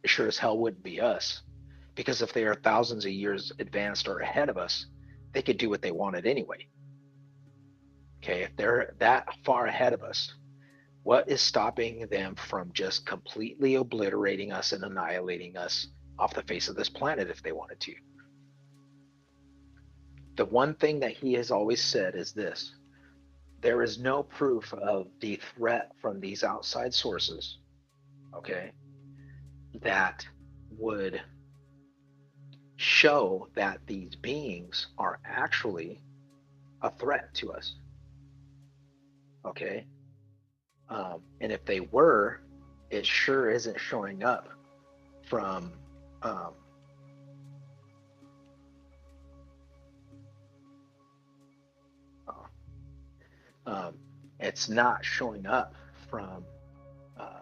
It sure as hell wouldn't be us, because if they are thousands of years advanced or ahead of us, they could do what they wanted anyway. Okay, if they're that far ahead of us, what is stopping them from just completely obliterating us and annihilating us off the face of this planet if they wanted to? The one thing that he has always said is this: there is no proof of the threat from these outside sources, okay, that would show that these beings are actually a threat to us. Okay. And if they were, it sure isn't showing up from it's not showing up from uh,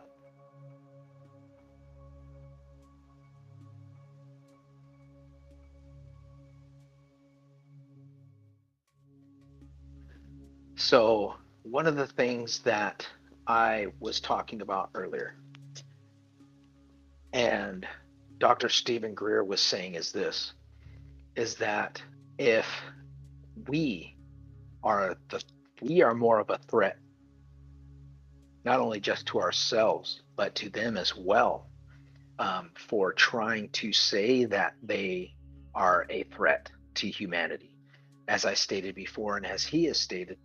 so one of the things that I was talking about earlier, and Dr. Stephen Greer was saying, is that if we we are more of a threat, not only just to ourselves, but to them as well, for trying to say that they are a threat to humanity. As I stated before, and as he has stated,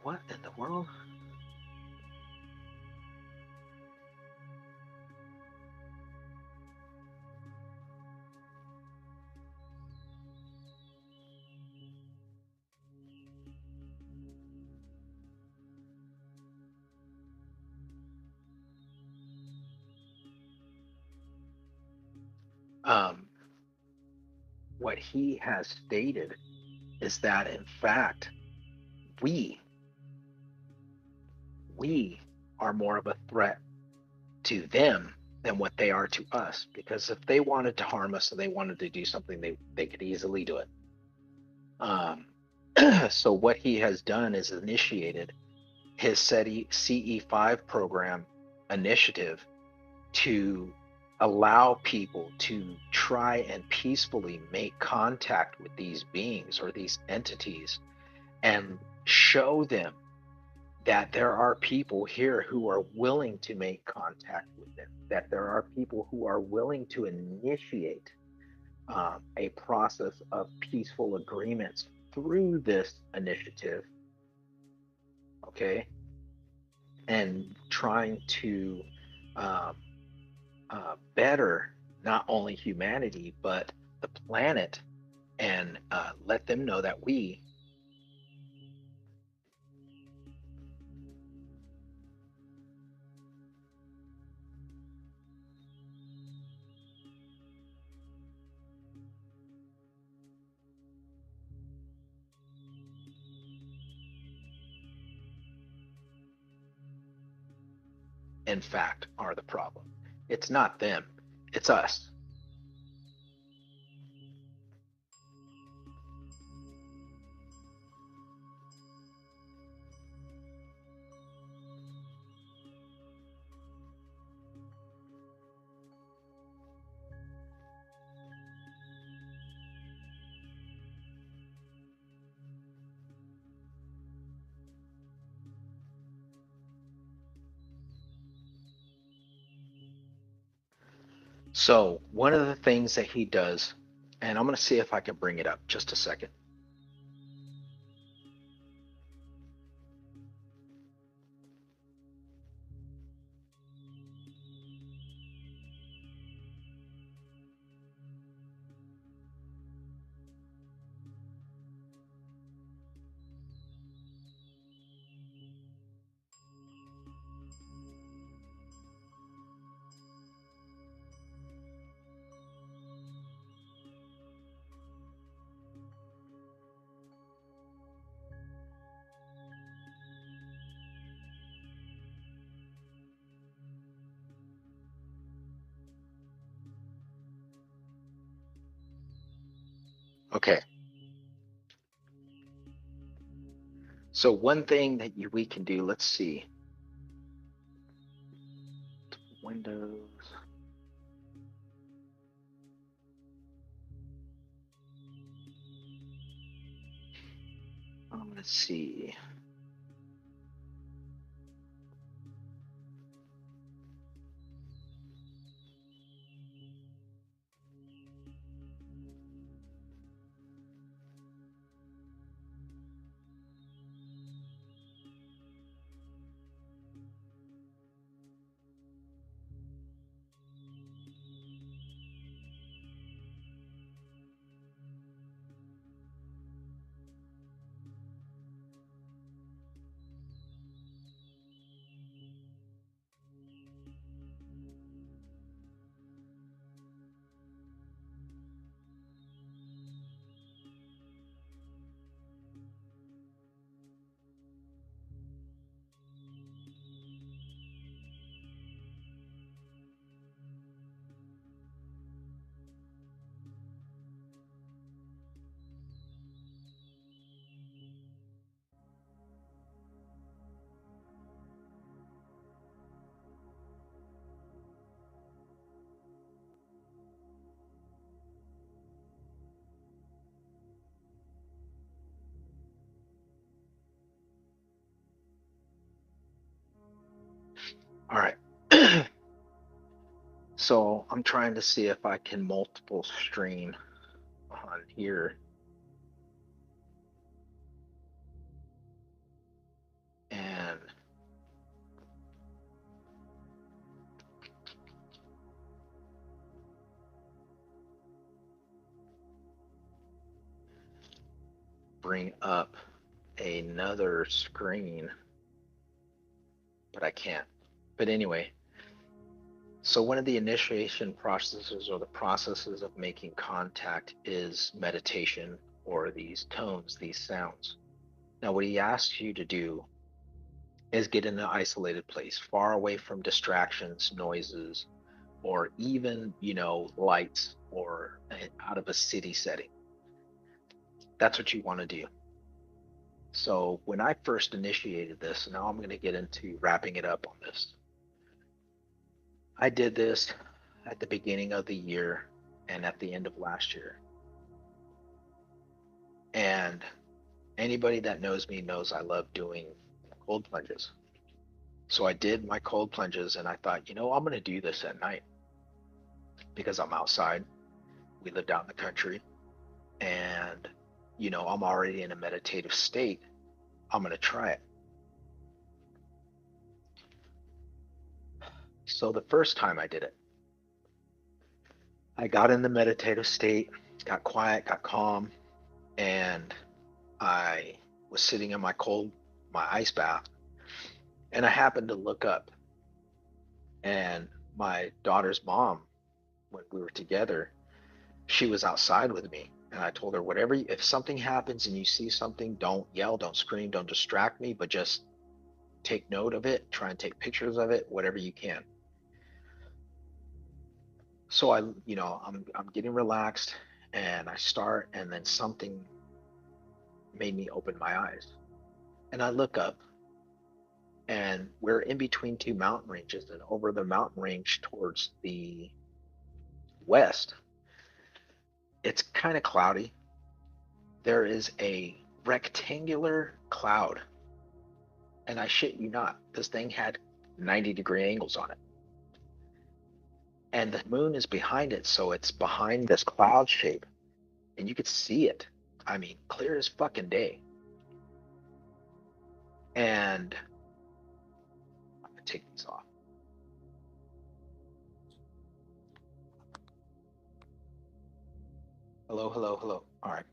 what in the world? Um, what he has stated is that, in fact, we are more of a threat to them than what they are to us. Because if they wanted to harm us and they wanted to do something, they could easily do it. So what he has done is initiated his SETI CE5 program initiative to allow people to try and peacefully make contact with these beings or these entities, and show them that there are people here who are willing to make contact with them, that there are people who are willing to initiate a process of peaceful agreements through this initiative, okay, and trying to um, better not only humanity but the planet, and let them know that we in fact are the problem. It's not them, it's us. So one of the things that he does, and I'm going to see if I can bring it up just a second. Okay. So one thing that we can do, let's see. Windows. Let's see. All right. So I'm trying to see if I can multiple stream on here and bring up another screen, but I can't. But anyway, so one of the initiation processes or the processes of making contact is meditation or these tones, these sounds. Now, what he asks you to do is get in an isolated place, far away from distractions, noises, or even, lights or out of a city setting. That's what you want to do. So when I first initiated this, now I'm going to get into wrapping it up on this. I did this at the beginning of the year and at the end of last year. And anybody that knows me knows I love doing cold plunges. So I did my cold plunges and I thought, I'm going to do this at night because I'm outside. We lived out in the country and, I'm already in a meditative state. I'm going to try it. So the first time I did it, I got in the meditative state, got quiet, got calm, and I was sitting in my ice bath, and I happened to look up, and my daughter's mom, when we were together, she was outside with me, and I told her, whatever, if something happens and you see something, don't yell, don't scream, don't distract me, but just take note of it, try and take pictures of it, whatever you can. So I'm getting relaxed, and I start, and then something made me open my eyes, and I look up, and we're in between two mountain ranges, and over the mountain range towards the west, it's kind of cloudy. There is a rectangular cloud, and I shit you not, this thing had 90-degree angles on it. and the moon is behind it, so it's behind this cloud shape, and you could see it. I mean, clear as fucking day. And I'm gonna take these off. Hello, hello, hello. All right.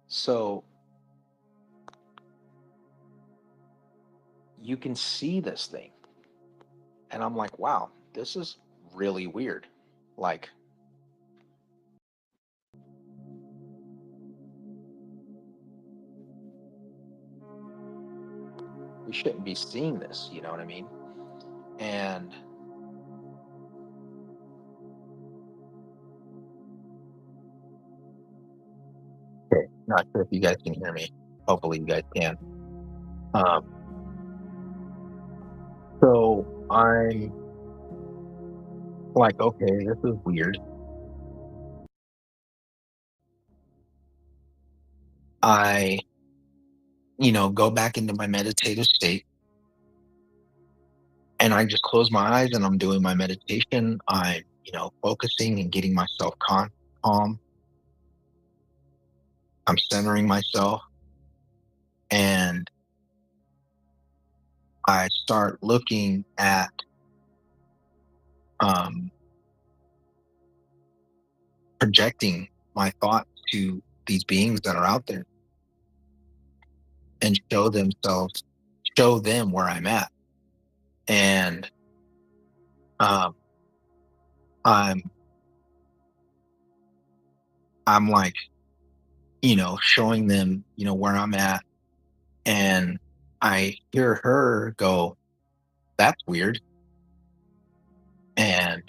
So you can see this thing. And I'm like, wow, this is really weird. Like, we shouldn't be seeing this, you know what I mean? And okay, not sure if you guys can hear me. Hopefully you guys can. Um, so I'm like, okay, this is weird. I, go back into my meditative state and I just close my eyes and I'm doing my meditation. I'm, focusing and getting myself calm. I'm centering myself and I start looking at um, projecting my thoughts to these beings that are out there and show them where I'm at. And um, I'm I'm like, showing them, where I'm at. And I hear her go, "That's weird." And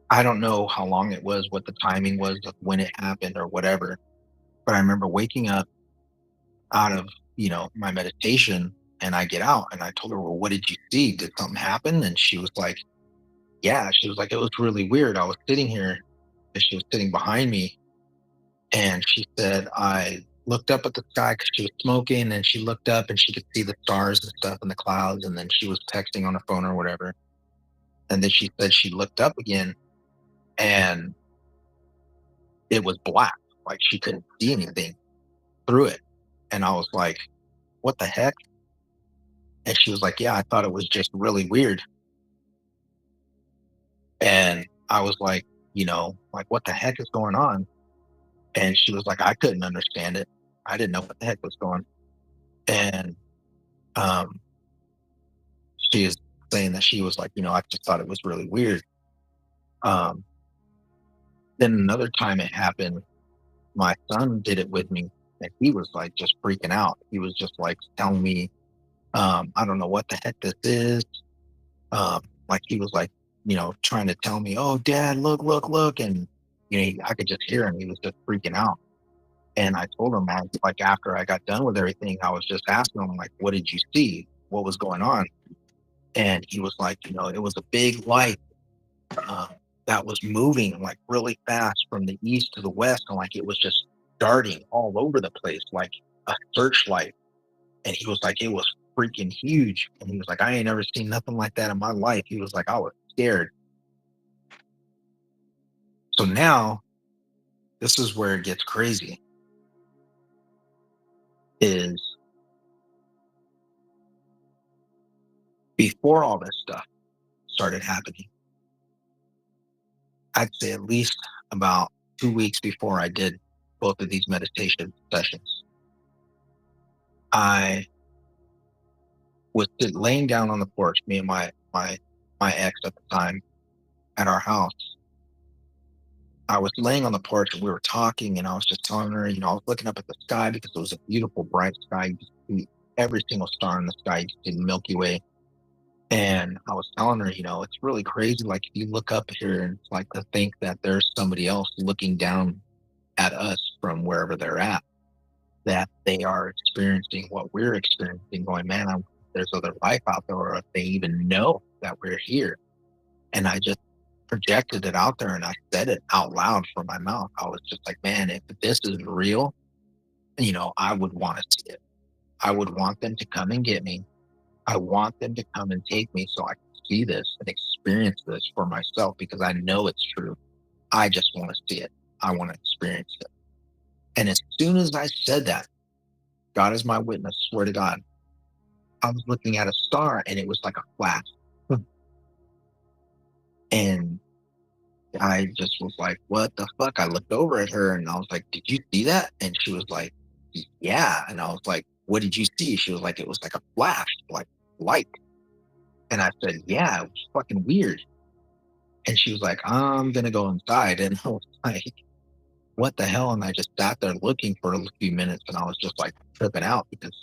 I don't know how long it was, what the timing was of when it happened or whatever. But I remember waking up out of, my meditation and I get out and I told her, "Well, what did you see? Did something happen?" And she was like, "Yeah." She was like, "It was really weird. I was sitting here," and she was sitting behind me. And she said, "I looked up at the sky because she was smoking and she looked up and she could see the stars and stuff in the clouds. And then she was texting on her phone or whatever. And then she said she looked up again and it was black. Like she couldn't see anything through it." And I was like, "What the heck?" And she was like, "Yeah, I thought it was just really weird." And I was like, like, "What the heck is going on?" And she was like, "I couldn't understand it. I didn't know what the heck was going on." And um, she is saying that she was like, "I just thought it was really weird." Um, then another time it happened, my son did it with me, and he was like just freaking out. He was just like telling me, "I don't know what the heck this is." Like he was like, trying to tell me, "Oh, Dad, look, look, look," and I could just hear him. He was just freaking out. And I told him, like after I got done with everything, I was just asking him, like, "What did you see? What was going on?" And he was like, "It was a big light uh, that was moving like really fast from the east to the west, and like it was just darting all over the place like a searchlight." And he was like, "It was freaking huge." And he was like, "I ain't never seen nothing like that in my life." He was like, "I was scared." So now this is where it gets crazy. Is before all this stuff started happening, I'd say at least about 2 weeks before I did both of these meditation sessions, I was laying down on the porch, me and my ex at the time at our house. I was laying on the porch and we were talking, and I was just telling her, I was looking up at the sky because it was a beautiful, bright sky. You could see every single star in the sky. You could see the Milky Way. And I was telling her, it's really crazy. Like if you look up here, and it's like to think that there's somebody else looking down at us from wherever they're at, that they are experiencing what we're experiencing, going, "Man, there's other life out there, or if they even know that we're here." And I just projected it out there and I said it out loud from my mouth. I was just like, "Man, if this is real, I would want to see it. I would want them to come and get me. I want them to come and take me so I can see this and experience this for myself because I know it's true. I just want to see it. I want to experience it. And as soon as I said that, God is my witness, swear to God, I was looking at a star and it was like a flash. And I just was like, what the fuck? I looked over at her and I was like, did you see that? And she was like, yeah. And I was like, what did you see? She was like, it was like a flash, like light. And I said, yeah, it was fucking weird. And she was like, I'm going to go inside. And I was like, what the hell? And I just sat there looking for a few minutes and I was just like tripping out because,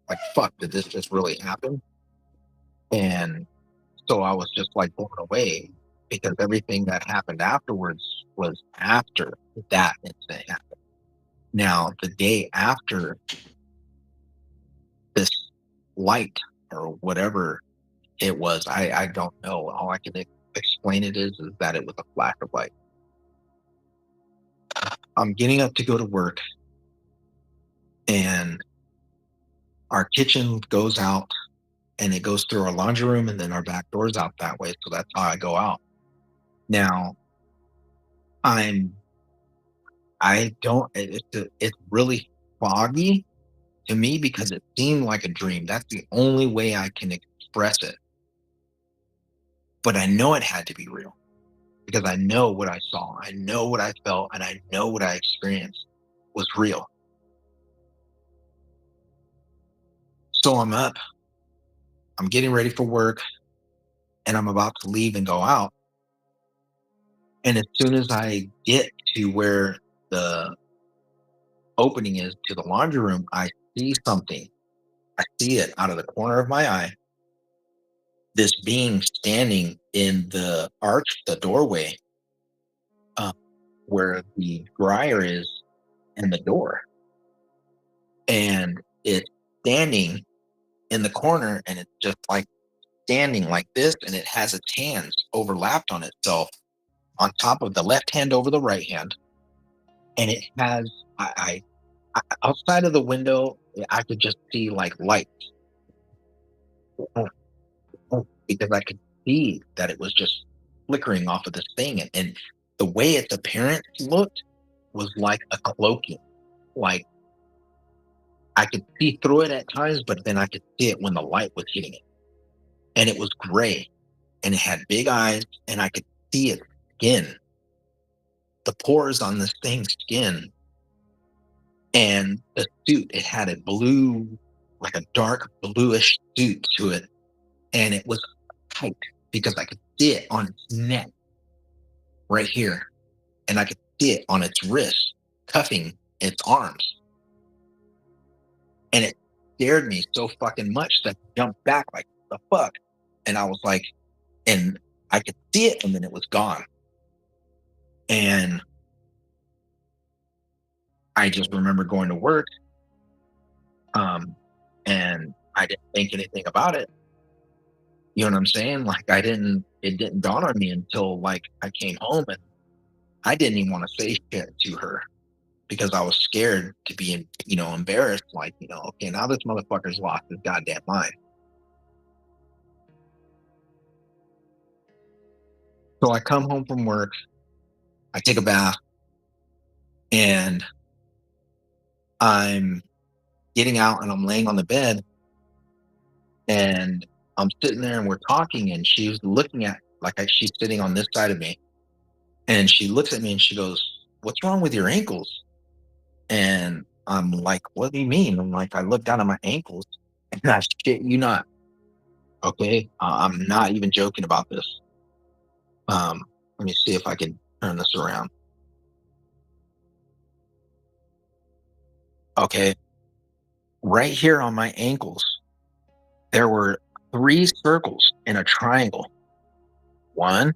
like, fuck, did this just really happen? And so I was just like blown away because everything that happened afterwards was after that incident happened. Now, the day after this light or whatever it was, I don't know. All I can explain it is that it was a flash of light. I'm getting up to go to work and our kitchen goes out and it goes through our laundry room and then our back door's out that way. So that's how I go out. Now, I'm I don't it's really foggy to me because it seemed like a dream. That's the only way I can express it. But I know it had to be real because I know what I saw. I know what I felt and I know what I experienced was real. So I'm up, I'm getting ready for work and I'm about to leave and go out. And as soon as I get to where the opening is to the laundry room, I see something. I see it out of the corner of my eye. This being standing in the arch, the doorway, uh, where the dryer is and the door. And it's standing in the corner and it's just like standing like this. And it has its hands overlapped on itself on top of the left hand over the right hand. And it has, outside of the window, I could just see like light because I could see that it was just flickering off of this thing. And the way its appearance looked was like a cloaking. Like I could see through it at times, but then I could see it when the light was hitting it. And it was gray and it had big eyes and I could see its skin, the pores on this thing's skin. And the suit, it had a blue, like a dark bluish suit to it. And it was tight because I could see it on its neck right here. And I could see it on its wrist, cuffing its arms. And it scared me so fucking much that I jumped back like, the fuck? And I was like, and I could see it and then it was gone. And I just remember going to work, um, and I didn't think anything about it. You know what I'm saying? Like it didn't dawn on me until like I came home and I didn't even want to say shit to her because I was scared to be, embarrassed. Like, okay, now this motherfucker's lost his goddamn mind. So I come home from work, I take a bath, and I'm getting out and I'm laying on the bed and I'm sitting there and we're talking and she's looking at she's sitting on this side of me and she looks at me and she goes, "What's wrong with your ankles?" And I'm like, "What do you mean?" I'm like, I look down at my ankles and I shit you not. Okay. I'm not even joking about this. Um, Let me see if I can turn this around. Okay. Right here on my ankles, there were three circles in a triangle. One,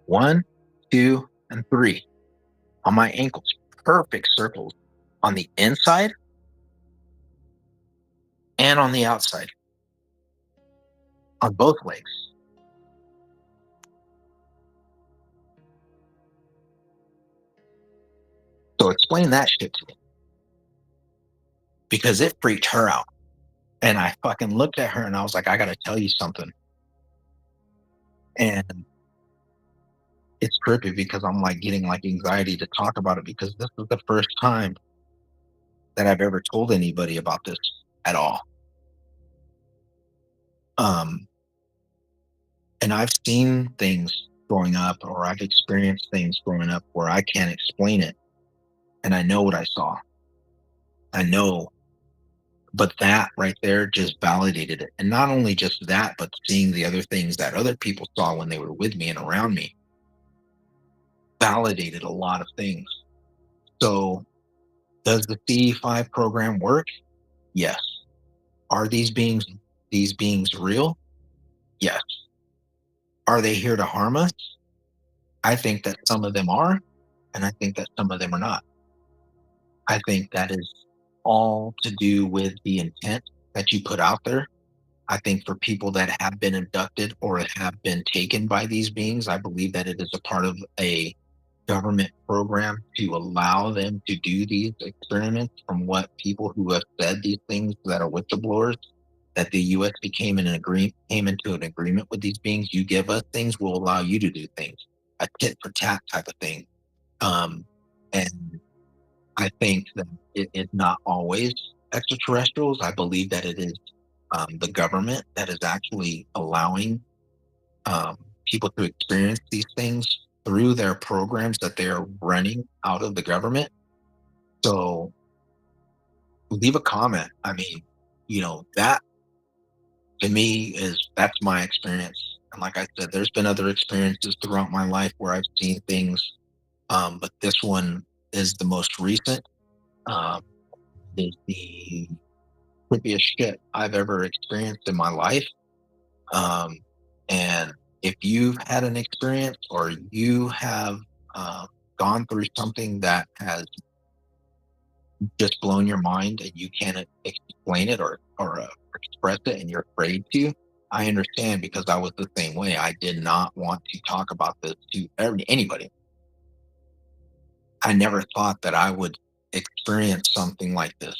one, two, and three on my ankles. Perfect circles on the inside and on the outside on both legs. So explain that shit to me because it freaked her out. And I fucking looked at her and I was like, I got to tell you something. And it's trippy because I'm like getting like anxiety to talk about it because this is the first time that I've ever told anybody about this at all. Um, and I've seen things growing up, or I've experienced things growing up where I can't explain it. And I know what I saw. I know, but that right there just validated it. And not only just that, but seeing the other things that other people saw when they were with me and around me validated a lot of things. So, does the CE5 program work? Yes. Are these beings real? Yes. Are they here to harm us? I think that some of them are, and I think that some of them are not. I think that is all to do with the intent that you put out there. I think for people that have been abducted or have been taken by these beings, I believe that it is a part of a government program to allow them to do these experiments. From what people who have said these things that are whistleblowers, that the US became an agree came into an agreement with these beings. You give us things, we'll allow you to do things. A tit for tat type of thing. Um, and I think that it is not always extraterrestrials. I believe that it is the government that is actually allowing um, people to experience these things through their programs that they are running out of the government. So leave a comment. I mean, that to me that's my experience. And like I said, there's been other experiences throughout my life where I've seen things, but this one is the most recent. Um, is the trippiest shit I've ever experienced in my life. Um, and if you've had an experience or you have uh, gone through something that has just blown your mind and you can't explain it or express it and you're afraid to, I understand because I was the same way. I did not want to talk about this to anybody. I never thought that I would experience something like this.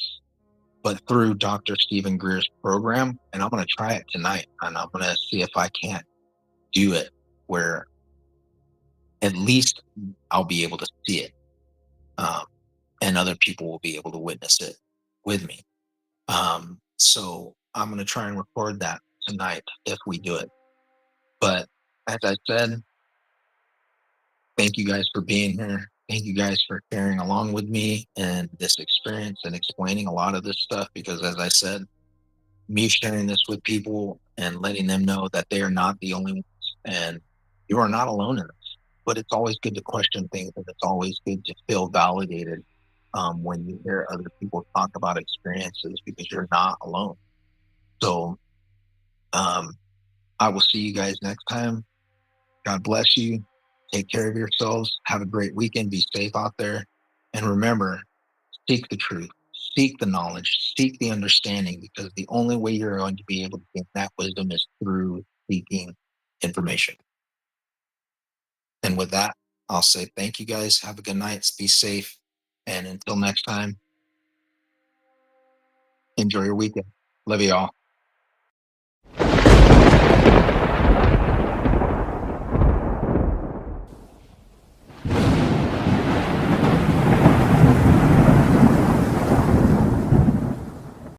But through Dr. Stephen Greer's program, and I'm going to try it tonight, and I'm going to see if I can't do it where at least I'll be able to see it, um, and other people will be able to witness it with me. So I'm going to try and record that tonight if we do it. But as I said, thank you guys for being here. Thank you guys for carrying along with me and this experience and explaining a lot of this stuff because, as I said, me sharing this with people and letting them know that they are not the only ones and you are not alone in this. But it's always good to question things and it's always good to feel validated when you hear other people talk about experiences because you're not alone. So um, I will see you guys next time. God bless you. Take care of yourselves. Have a great weekend. Be safe out there. And remember, seek the truth, seek the knowledge, seek the understanding, because the only way you're going to be able to get that wisdom is through seeking information. And with that, I'll say thank you guys. Have a good night. Be safe. And until next time, enjoy your weekend. Love you all.